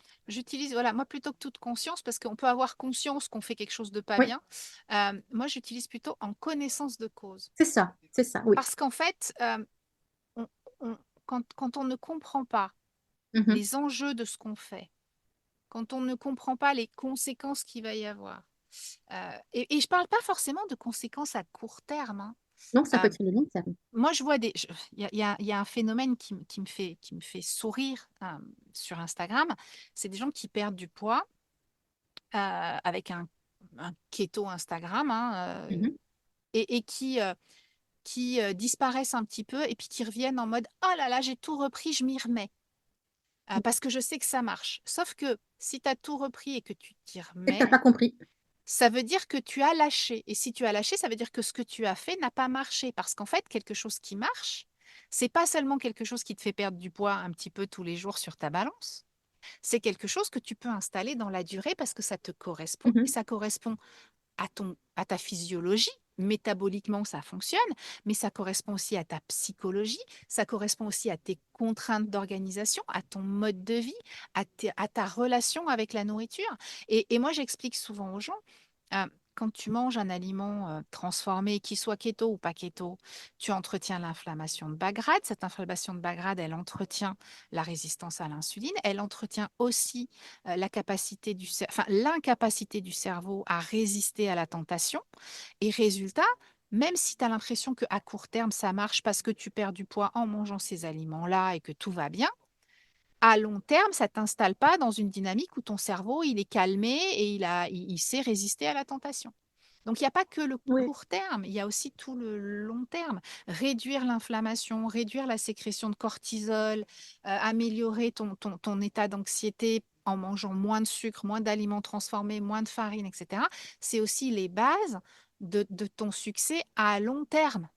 voilà, moi plutôt que toute conscience, parce qu'on peut avoir conscience qu'on fait quelque chose de pas Oui, bien. Moi, j'utilise plutôt en connaissance de cause. c'est ça, oui. Parce qu'en fait, on- on- quand on ne comprend pas Mhm. les enjeux de ce qu'on fait, quand on ne comprend pas les conséquences qu'il va y avoir, et je ne parle pas forcément de conséquences à court terme, hein. Non, ça peut Euh, être sur le long terme. Moi, je vois il y a un phénomène qui me fait sourire sur Instagram. C'est des gens qui perdent du poids avec un keto Instagram, hein, Mhm. et qui disparaissent un petit peu et puis qui reviennent en mode oh là là, j'ai tout repris, je m'y remets. Parce que je sais que ça marche. Sauf que si tu as tout repris et que tu t'y C'est que tu remets, n'as pas compris. ça veut dire que tu as lâché. Et si tu as lâché, ça veut dire que ce que tu as fait n'a pas marché. Parce qu'en fait, quelque chose qui marche, c'est pas seulement quelque chose qui te fait perdre du poids un petit peu tous les jours sur ta balance. C'est quelque chose que tu peux installer dans la durée parce que ça te correspond. Et Mhm. ça correspond à ta physiologie. Métaboliquement, ça fonctionne, mais ça correspond aussi à ta psychologie, ça correspond aussi à tes contraintes d'organisation, à ton mode de vie, à ta relation avec la nourriture. Et moi, j'explique souvent aux gens, euh, quand tu manges un aliment transformé, qu'il soit keto ou pas keto, tu entretiens l'inflammation de bas grade. Cette inflammation de bas grade, elle entretient la résistance à l'insuline. Elle entretient aussi l'incapacité du cerveau à résister à la tentation. Et résultat, même si tu as l'impression qu'à court terme, ça marche parce que tu perds du poids en mangeant ces aliments-là et que tout va bien, à long terme, ça ne t'installe pas dans une dynamique où ton cerveau, il est calmé et il sait résister à la tentation. Donc, il n'y a pas que le Oui. court terme, il y a aussi tout le long terme. Réduire l'inflammation, réduire la sécrétion de cortisol, améliorer ton état d'anxiété en mangeant moins de sucre, moins d'aliments transformés, moins de farine, etc. C'est aussi les bases de ton succès à long terme.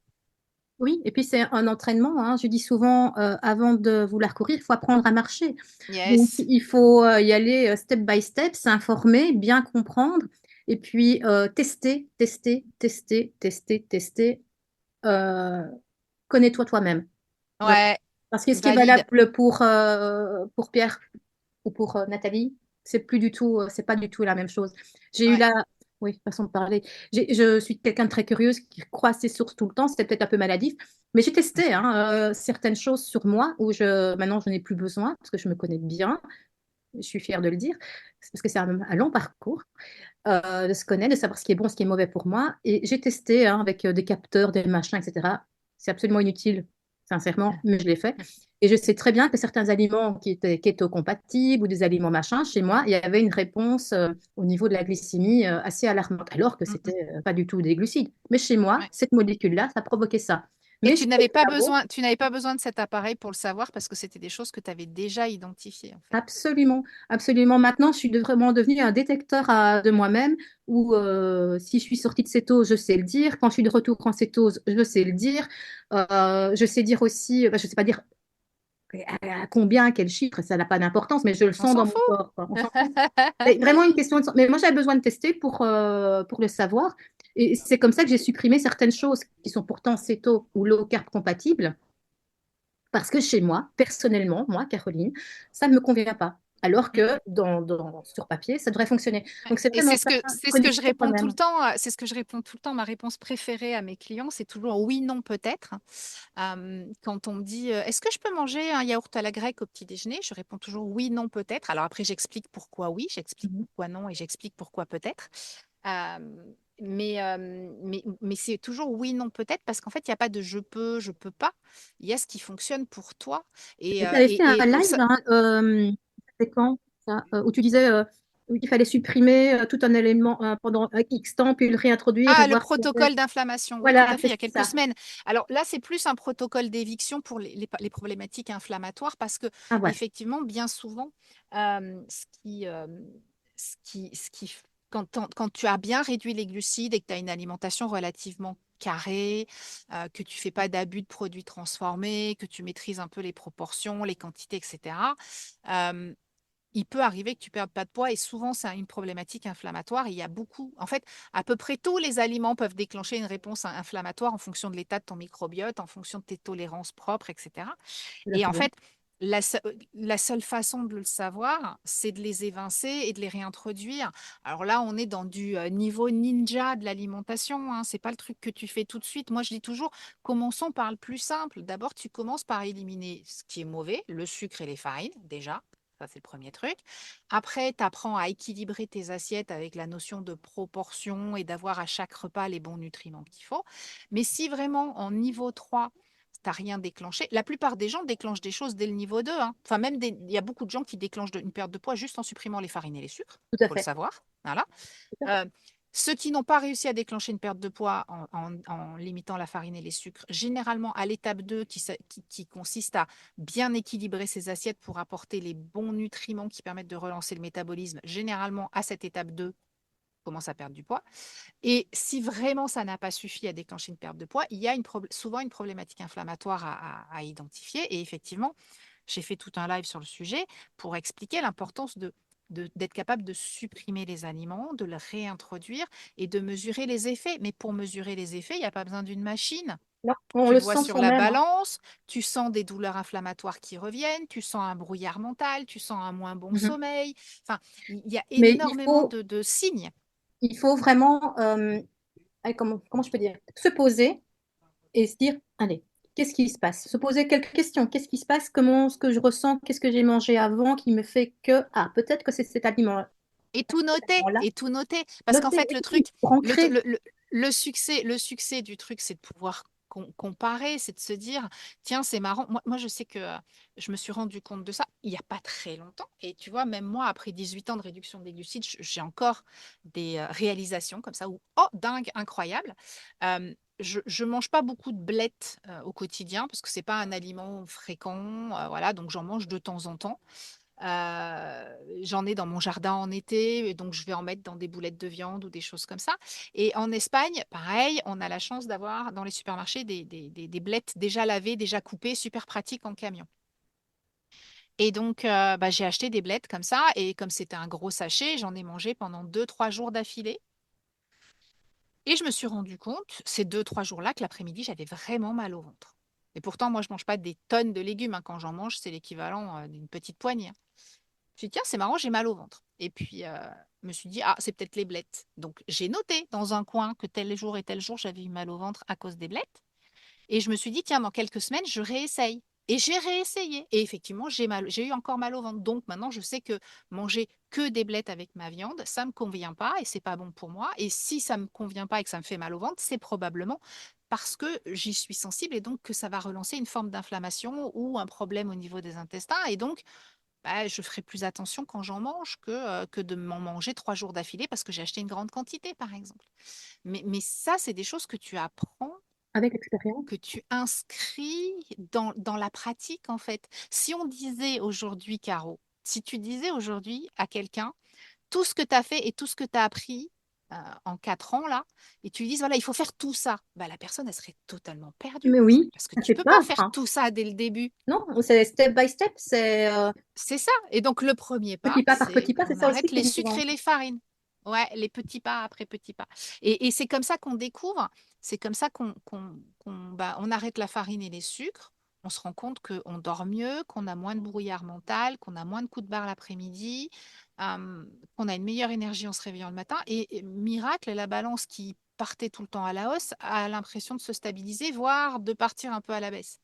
Oui, et puis c'est un entraînement, hein. Je dis souvent, avant de vouloir courir, il faut apprendre à marcher. Donc, Yes. il faut y aller step by step, s'informer, bien comprendre, et puis tester, tester, tester, tester, tester. Euh, Connais-toi toi-même. Voilà. Ouais, Parce que ce qui est valide. valable pour Pierre ou pour Nathalie, c'est pas du tout la même chose. J'ai eu Ouais. la, oui, façon de parler. Je suis quelqu'un de très curieuse qui croit ses sources tout le temps. C'est peut-être un peu maladif, mais j'ai testé hein, certaines choses sur moi où maintenant je n'ai plus besoin parce que je me connais bien. Je suis fière de le dire parce que c'est un long parcours de se connaître, de savoir ce qui est bon, ce qui est mauvais pour moi. Et j'ai testé hein, avec des capteurs, des machins, etc. C'est absolument inutile, sincèrement, mais je l'ai fait. Et je sais très bien que certains aliments qui étaient keto-compatibles ou des aliments machins, chez moi, il y avait une réponse au niveau de la glycémie assez alarmante, alors que Mm, mm. c'était pas du tout des glucides. Mais chez moi, Ouais. cette molécule-là, ça provoquait ça. Et Mais je tu n'avais pas besoin de cet appareil pour le savoir parce que c'était des choses que tu avais déjà identifiées, en fait. absolument, absolument. Maintenant, je suis vraiment devenue un détecteur de moi-même où si je suis sortie de cétose, je sais le dire. Quand je suis de retour en cétose, je sais le dire. Je sais dire aussi, je ne sais pas dire à combien, quel chiffre, ça n'a pas d'importance, mais je le On sens s'en dans mon fout. corps, quoi. On s'en fout. C'est vraiment une question de... Mais moi, j'avais besoin de tester pour le savoir. Et c'est comme ça que j'ai supprimé certaines choses qui sont pourtant céto ou low carb compatibles. Parce que chez moi, personnellement, moi, Caroline, ça ne me convient pas. Alors Mm. que sur papier, ça devrait fonctionner. Ouais. Donc c'est Et vraiment ça, c'est ce que je connais-toi réponds tout le toi-même. temps. C'est ce que je réponds tout le temps. Ma réponse préférée à mes clients, c'est toujours oui, non, peut-être. Quand on me dit est-ce que je peux manger un yaourt à la grecque au petit déjeuner? Je réponds toujours oui, non, peut-être. Alors après, j'explique pourquoi oui, j'explique Mhm. pourquoi non et j'explique pourquoi peut-être. Euh, mais c'est toujours oui, non, peut-être parce qu'en fait, il n'y a pas de je peux pas. Il y a ce qui fonctionne pour toi. Et tu avais fait un Et pour live, ça, hein, c'était quand, ça, où tu disais oui, qu'il fallait supprimer tout un élément pendant X temps, puis le réintroduire et ah, le voir ce qu'il y avait. protocole d'inflammation, oui, tout Voilà, à fait, il y c'est a quelques ça. semaines. Alors là, c'est plus un protocole d'éviction pour les problématiques inflammatoires parce que, Ah ouais, effectivement, bien souvent, ce qui, quand tu as bien réduit les glucides et que tu as une alimentation relativement carrée, que tu fais pas d'abus de produits transformés, que tu maîtrises un peu les proportions, les quantités, etc., il peut arriver que tu perdes pas de poids et souvent c'est une problématique inflammatoire. Il y a beaucoup, en fait, à peu près tous les aliments peuvent déclencher une réponse inflammatoire en fonction de l'état de ton microbiote, en fonction de tes tolérances propres, etc. je le Et en sais bien. fait, la seule façon de le savoir, c'est de les évincer et de les réintroduire. Alors là, on est dans du niveau ninja de l'alimentation, hein. C'est pas le truc que tu fais tout de suite. Moi, je dis toujours, commençons par le plus simple. D'abord, tu commences par éliminer ce qui est mauvais, le sucre et les farines, déjà. Ça, c'est le premier truc. Après, tu apprends à équilibrer tes assiettes avec la notion de proportion et d'avoir à chaque repas les bons nutriments qu'il faut. Mais si vraiment en niveau 3 tu n'as rien déclenché, la plupart des gens déclenchent des choses dès le niveau 2, hein. Enfin, même il y a beaucoup de gens qui déclenchent une perte de poids juste en supprimant les farines et les sucres. Tout Il à faut le fait. savoir. Voilà. Tout à fait. Euh, Ceux qui n'ont pas réussi à déclencher une perte de poids en limitant la farine et les sucres, généralement à l'étape 2 qui consiste à bien équilibrer ses assiettes pour apporter les bons nutriments qui permettent de relancer le métabolisme, généralement à cette étape 2 commence à perdre du poids. Et si vraiment ça n'a pas suffi à déclencher une perte de poids, il y a souvent une problématique inflammatoire à identifier. Et effectivement, j'ai fait tout un live sur le sujet pour expliquer l'importance d'être capable de supprimer les aliments, de les réintroduire et de mesurer les effets. Mais pour mesurer les effets, il n'y a pas besoin d'une machine. Non, on Tu le le vois sent sur la soi-même, hein. balance, tu sens des douleurs inflammatoires qui reviennent, tu sens un brouillard mental, tu sens un moins bon Mhm. sommeil. Enfin, il y a Mais énormément de signes. il faut vraiment, allez, comment je peux dire, se poser et se dire, allez, qu'est-ce qui se passe? Se poser quelques questions. Qu'est-ce qui se passe? Comment ce que je ressens? Qu'est-ce que j'ai mangé avant qui me fait que, ah, peut-être que c'est cet aliment-là. Et tout noter, et tout noter. Parce qu'en Noter, fait, le oui, truc, pour le, ancrer. le- le- le succès du truc, c'est de pouvoir comparer, c'est de se dire, tiens, c'est marrant. Moi, je sais que je me suis rendu compte de ça il n'y a pas très longtemps. Et tu vois, même moi, après 18 ans de réduction des glucides, j'ai encore des réalisations comme ça où, oh, dingue, incroyable. Je mange pas beaucoup de blettes au quotidien parce que c'est pas un aliment fréquent, voilà, donc j'en mange de temps en temps. J'en ai dans mon jardin en été, et donc je vais en mettre dans des boulettes de viande ou des choses comme ça. Et en Espagne, pareil, on a la chance d'avoir dans les supermarchés des blettes déjà lavées, déjà coupées, super pratiques en camion. Et donc, bah, j'ai acheté des blettes comme ça, et comme c'était un gros sachet, j'en ai mangé pendant 2, 3 jours d'affilée. Et je me suis rendu compte, ces 2, 3 jours-là, que l'après-midi, j'avais vraiment mal au ventre. Et pourtant, moi, je mange pas des tonnes de légumes, hein. Quand j'en mange, c'est l'équivalent d'une petite poignée, hein. Je me suis dit, tiens, c'est marrant, j'ai mal au ventre. Et puis, je me suis dit, ah, c'est peut-être les blettes. Donc, j'ai noté dans un coin que tel jour et tel jour, j'avais eu mal au ventre à cause des blettes. Et je me suis dit, tiens, dans quelques semaines, je réessaye. Et j'ai réessayé. Et effectivement, j'ai eu encore mal au ventre. Donc, maintenant, je sais que manger que des blettes avec ma viande, ça ne me convient pas et c'est pas bon pour moi. Et si ça me convient pas et que ça me fait mal au ventre, c'est probablement parce que j'y suis sensible et donc que ça va relancer une forme d'inflammation ou un problème au niveau des intestins. Et donc, bah, je ferai plus attention quand j'en mange que de m'en manger 3 jours d'affilée parce que j'ai acheté une grande quantité, par exemple. Mais ça, c'est des choses que tu apprends, Avec l'expérience. que tu inscris dans la pratique, en fait. Si on disait aujourd'hui, Caro, si tu disais aujourd'hui à quelqu'un tout ce que tu as fait et tout ce que tu as appris en 4 ans, là, et tu lui dis, voilà, il faut faire tout ça, bah, la personne, elle serait totalement perdue. Mais oui, Parce que ça tu fait peux pas peur, faire hein. tout ça dès le début. Non, c'est step by step, c'est C'est ça. Et donc, le premier pas, petit pas par c'est petit pas, c'est on ça aussi arrête qui est les sucres différent. et les farines. Ouais, les petits pas après petits pas. Et c'est comme ça qu'on découvre, c'est comme ça bah, on arrête la farine et les sucres. On se rend compte qu'on dort mieux, qu'on a moins de brouillard mental, qu'on a moins de coups de barre l'après-midi, qu'on a une meilleure énergie en se réveillant le matin. Et miracle, la balance qui partait tout le temps à la hausse a l'impression de se stabiliser, voire de partir un peu à la baisse.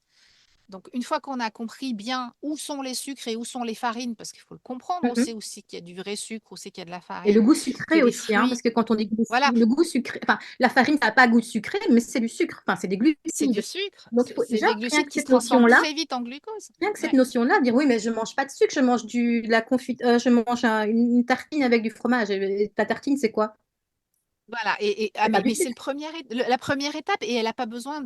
Donc, une fois qu'on a compris bien où sont les sucres et où sont les farines, parce qu'il faut le comprendre, on sait Mhm. aussi qu'il y a du vrai sucre, on sait qu'il y a de la Et le farine, goût que sucré les aussi, hein, parce fruits, que quand on dit voilà, le goût sucré, enfin, la farine, ça n'a pas goût de sucré, mais c'est du sucre, enfin, c'est des c'est du glucides. sucre, Donc, il faut c'est déjà, des rien glucides que qui se cette transforment notion-là, très vite en glucose. rien que cette Ouais. notion-là, dire oui, mais je mange pas de sucre, je mange de la je mange une tartine avec du fromage. Et ta tartine, c'est quoi? Voilà, C'est pas du mais c'est sucre. la première étape et elle a pas besoin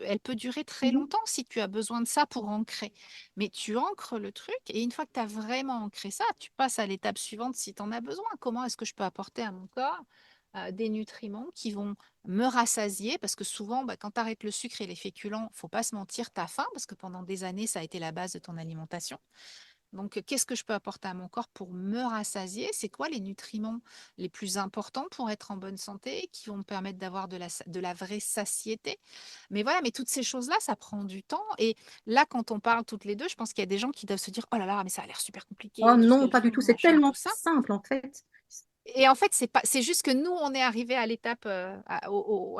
elle peut durer très Mhm. longtemps si tu as besoin de ça pour ancrer. Mais tu ancres le truc et une fois que tu as vraiment ancré ça, tu passes à l'étape suivante si tu en as besoin. Comment est-ce que je peux apporter à mon corps des nutriments qui vont me rassasier? Parce que souvent, bah, quand tu arrêtes le sucre et les féculents, faut pas se mentir, tu as faim parce que pendant des années, ça a été la base de ton alimentation. Donc, qu'est-ce que je peux apporter à mon corps pour me rassasier? C'est quoi les nutriments les plus importants pour être en bonne santé, qui vont me permettre d'avoir de la vraie satiété? Mais voilà, mais toutes ces choses-là, ça prend du temps. Et là, quand on parle toutes les deux, je pense qu'il y a des gens qui doivent se dire, oh là là, mais ça a l'air super Oh compliqué, tout ce non, qu'elles pas du font, tout. C'est machin, tout tellement ça. simple, en fait. Et en fait, c'est juste que nous, on est arrivé à l'étape, à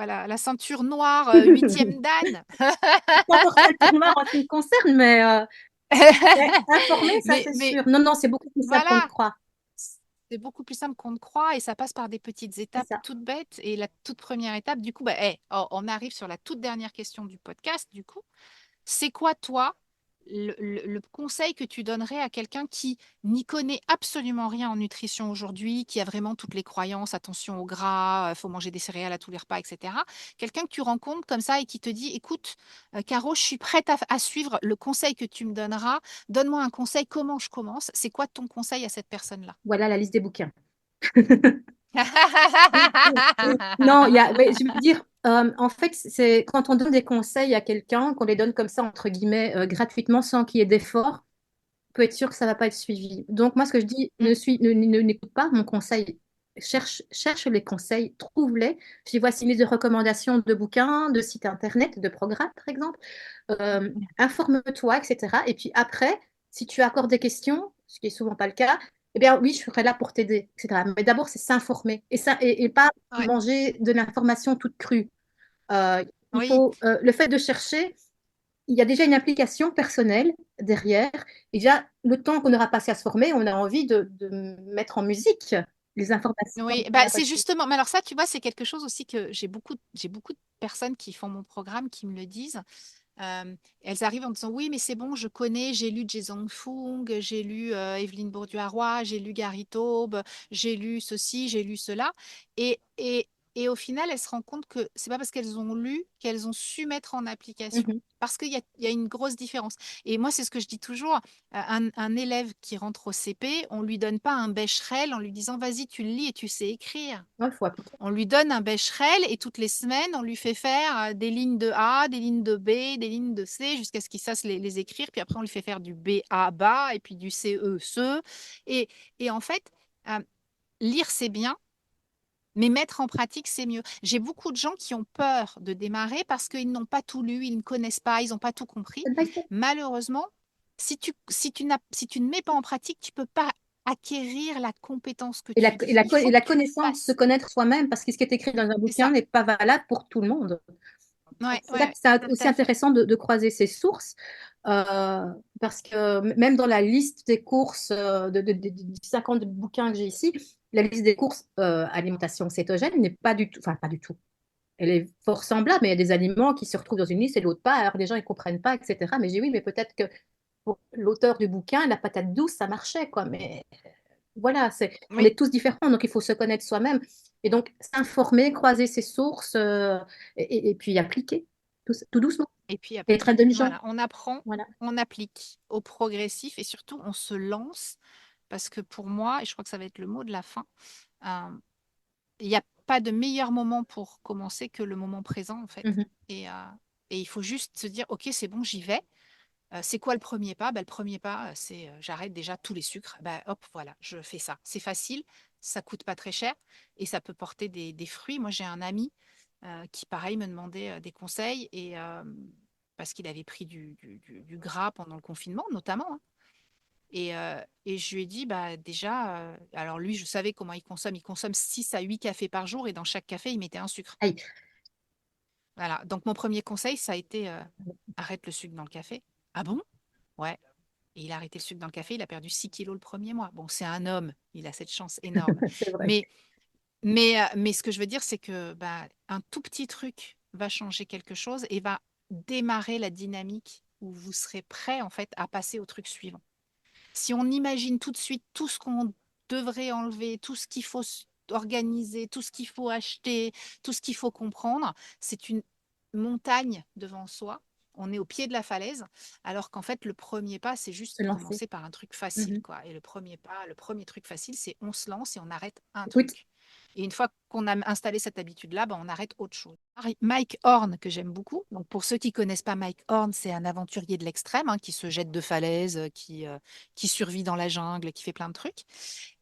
la ceinture noire, huitième dan. C'est pas encore celle pour moi en ce qui me concerne, mais informer, ça c'est Mais sûr. Non, non, c'est beaucoup plus simple qu'on le voilà, croit. c'est beaucoup plus simple qu'on ne croit et ça passe par des petites C'est étapes ça. toutes bêtes. Et la toute première étape, du coup, bah, on arrive sur la toute dernière question du podcast, du coup. C'est quoi, toi, le conseil que tu donnerais à quelqu'un qui n'y connaît absolument rien en nutrition aujourd'hui, qui a vraiment toutes les croyances, attention au gras, il faut manger des céréales à tous les repas, etc. Quelqu'un que tu rencontres comme ça et qui te dit, écoute, Caro, je suis prête à suivre le conseil que tu me donneras. Donne-moi un conseil, comment je commence? C'est quoi ton conseil à cette personne-là? Voilà la liste des bouquins. Non, ouais, je veux dire, en fait, c'est quand on donne des conseils à quelqu'un, qu'on les donne comme ça, entre guillemets, gratuitement, sans qu'il y ait d'effort, on peut être sûr que ça ne va pas être suivi. Donc, moi, ce que je dis, Mm, n'écoute pas mon conseil. Cherche les conseils, trouve-les. Je dis, voici une liste de recommandations de bouquins, de sites internet, de programmes, par exemple. Informe-toi, etc. Et puis après, si tu as encore des questions, ce qui est souvent pas le cas, eh bien oui, je serai là pour t'aider, etc. Mais d'abord, c'est s'informer et pas ouais, manger de l'information toute crue. Euh, il oui, faut le fait de chercher. Il y a déjà une application personnelle derrière. Et déjà, le temps qu'on aura passé à se former, on a envie de mettre en musique. les informations Oui, qu'on bah, a c'est reçues. justement, mais alors ça, tu vois, c'est quelque chose aussi que j'ai beaucoup de personnes qui font mon programme qui me le disent. Elles arrivent en disant oui, mais c'est bon, je connais, j'ai lu Jason Fung, j'ai lu Evelyne Bourdieu-Haroy, j'ai lu Gary Taube, j'ai lu ceci, j'ai lu cela. Et, et, et au final, elles se rendent compte que c'est pas parce qu'elles ont lu qu'elles ont su mettre en application. Mhm. Parce qu'il y a une grosse différence. Et moi, c'est ce que je dis toujours, un élève qui rentre au CP, on lui donne pas un Becherel en lui disant vas-y, tu le lis et tu sais écrire. Ouais, il faut appliquer. On lui donne un Becherel et toutes les semaines, on lui fait faire des lignes de A, des lignes de B, des lignes de C, jusqu'à ce qu'il sache les écrire. Puis après, on lui fait faire du B A bas et puis du C E ce. Et, et en fait, euh, lire, c'est bien, mais mettre en pratique, c'est mieux. J'ai beaucoup de gens qui ont peur de démarrer parce qu'ils n'ont pas tout lu, ils ne connaissent pas, ils n'ont pas tout compris. Step by step. Malheureusement, si tu ne mets pas en pratique, tu ne peux pas acquérir la compétence que Et tu dis. Il et faut la que tu le connaissance, se fasses. connaître soi-même, parce que ce qui est écrit dans un C'est bouquin ça. n'est pas valable pour tout le monde. Donc, Ouais, c'est là ouais, que c'est tout aussi à fait. intéressant de croiser ces sources, parce que même dans la liste des courses des 50 bouquins que j'ai ici, la liste des courses alimentation cétogène n'est pas du tout, enfin pas du tout. Elle est fort semblable, mais il y a des aliments qui se retrouvent dans une liste et d'autres pas. Alors les gens ils comprennent pas, etc. Mais j'ai oui, mais peut-être que pour l'auteur du bouquin, la patate douce, ça marchait, quoi. Mais voilà, on Oui, est tous différents, donc il faut se connaître soi-même. Et donc, s'informer, croiser ses sources, et puis appliquer, tout doucement. et puis Et être appliquer. indulgent. Voilà, on apprend, Voilà, on applique au progressif et surtout on se lance parce que pour moi, et je crois que ça va être le mot de la fin, euh, il n'y a pas de meilleur moment pour commencer que le moment présent en fait. mhm, Et, euh, et il faut juste se dire, ok, c'est bon, j'y vais. C'est quoi le premier pas? Le premier pas, c'est j'arrête déjà tous les sucres. Hop, voilà, je fais ça. C'est facile, ça coûte pas très cher et ça peut porter des fruits. Moi, j'ai un ami qui, pareil, me demandait des conseils et parce qu'il avait pris du gras pendant le confinement, notamment, hein. Et je lui ai dit, bah, déjà, alors lui, je savais comment il consomme 6 à 8 cafés par jour et dans chaque café, il mettait un sucre. aïe. Voilà, donc mon premier conseil, ça a été arrête le sucre dans le café. Ah bon? Ouais. Et il a arrêté le sucre dans le café, il a perdu 6 kilos le premier mois. Bon, c'est un homme, il a cette chance énorme. C'est vrai. Mais, mais ce que je veux dire, c'est que bah, un tout petit truc va changer quelque chose et va démarrer la dynamique où vous serez prêt en fait à passer au truc suivant. Si on imagine tout de suite tout ce qu'on devrait enlever, tout ce qu'il faut organiser, tout ce qu'il faut acheter, tout ce qu'il faut comprendre, c'est une montagne devant soi. On est au pied de la falaise, alors qu'en fait, le premier pas, c'est juste Se lancer. commencer par un truc facile, Mhm. quoi. Et le premier pas, le premier truc facile, c'est on se lance et on arrête un Écoute, truc. Et une fois qu'on a installé cette habitude-là, ben, on arrête autre chose. Mike Horn, que j'aime beaucoup. Donc, pour ceux qui connaissent pas Mike Horn, c'est un aventurier de l'extrême hein, qui se jette de falaise, qui survit dans la jungle, qui fait plein de trucs.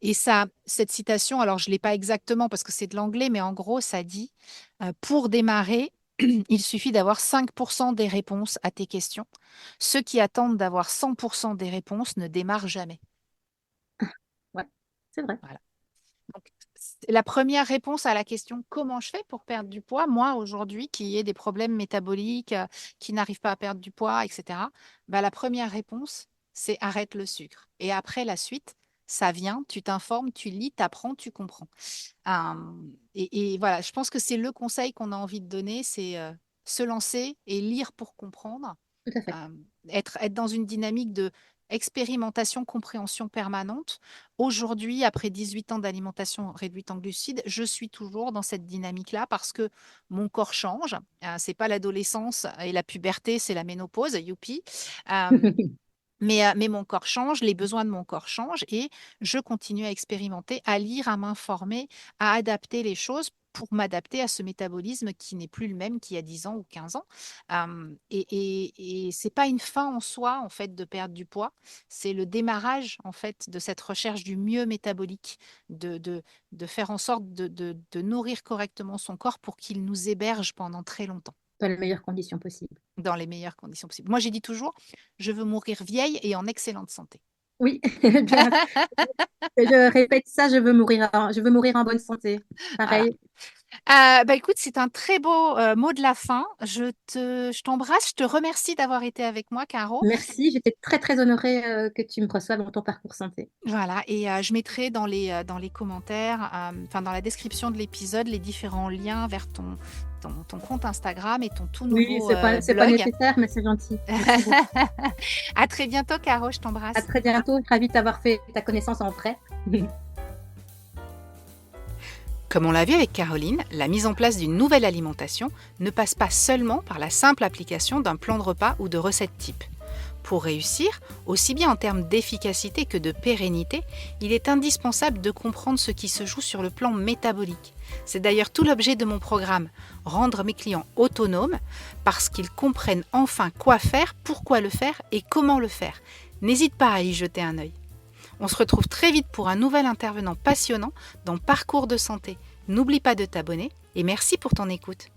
Et ça, cette citation, alors je ne l'ai pas exactement parce que c'est de l'anglais, mais en gros, ça dit, pour démarrer, il suffit d'avoir 5% des réponses à tes questions. Ceux qui attendent d'avoir 100% des réponses ne démarrent jamais. ouais, c'est vrai, Voilà. Donc, la première réponse à la question comment je fais pour perdre du poids, moi aujourd'hui qui ai des problèmes métaboliques, qui n'arrive pas à perdre du poids, etc., bah, la première réponse, c'est arrête le sucre. Et après, la suite, ça vient, tu t'informes, tu lis, tu apprends, tu comprends. Et voilà, je pense que c'est le conseil qu'on a envie de donner, c'est se lancer et lire pour comprendre tout à fait. euh, être dans une dynamique de expérimentation, compréhension permanente. Aujourd'hui, après 18 ans d'alimentation réduite en glucides, je suis toujours dans cette dynamique-là parce que mon corps change. C'est pas l'adolescence et la puberté, c'est la ménopause, youpi. Euh, mais mon corps change, les besoins de mon corps changent et je continue à expérimenter, à lire, à m'informer, à adapter les choses pour m'adapter à ce métabolisme qui n'est plus le même qu'il y a 10 ans ou 15 ans. Et ce n'est pas une fin en soi, en fait, de perdre du poids. C'est le démarrage, en fait, de cette recherche du mieux métabolique, de faire en sorte de nourrir correctement son corps pour qu'il nous héberge pendant très longtemps, Dans les meilleures conditions possibles. dans les meilleures conditions possibles. Moi, j'ai dit toujours, je veux mourir vieille et en excellente santé. Oui, eh bien, je répète ça, je veux mourir en bonne santé. Voilà. Pareil. Écoute, c'est un très beau mot de la fin. Je t'embrasse, je te remercie d'avoir été avec moi, Caro. Merci, j'étais très très honorée que tu me reçoives dans ton parcours santé. Voilà, et je mettrai dans les commentaires, enfin dans la description de l'épisode, les différents liens vers ton compte Instagram et ton tout Oui, nouveau c'est pas blog. nécessaire, mais c'est gentil. Merci beaucoup. À très bientôt, Caro, je À t'embrasse. très bientôt, ravie d'avoir fait ta connaissance en vrai. Comme on l'a vu avec Caroline, la mise en place d'une nouvelle alimentation ne passe pas seulement par la simple application d'un plan de repas ou de recettes type. Pour réussir, aussi bien en termes d'efficacité que de pérennité, il est indispensable de comprendre ce qui se joue sur le plan métabolique. C'est d'ailleurs tout l'objet de mon programme, rendre mes clients autonomes parce qu'ils comprennent enfin quoi faire, pourquoi le faire et comment le faire. N'hésite pas à y jeter un œil. On se retrouve très vite pour un nouvel intervenant passionnant dans Parcours de santé. N'oublie pas de t'abonner et merci pour ton écoute.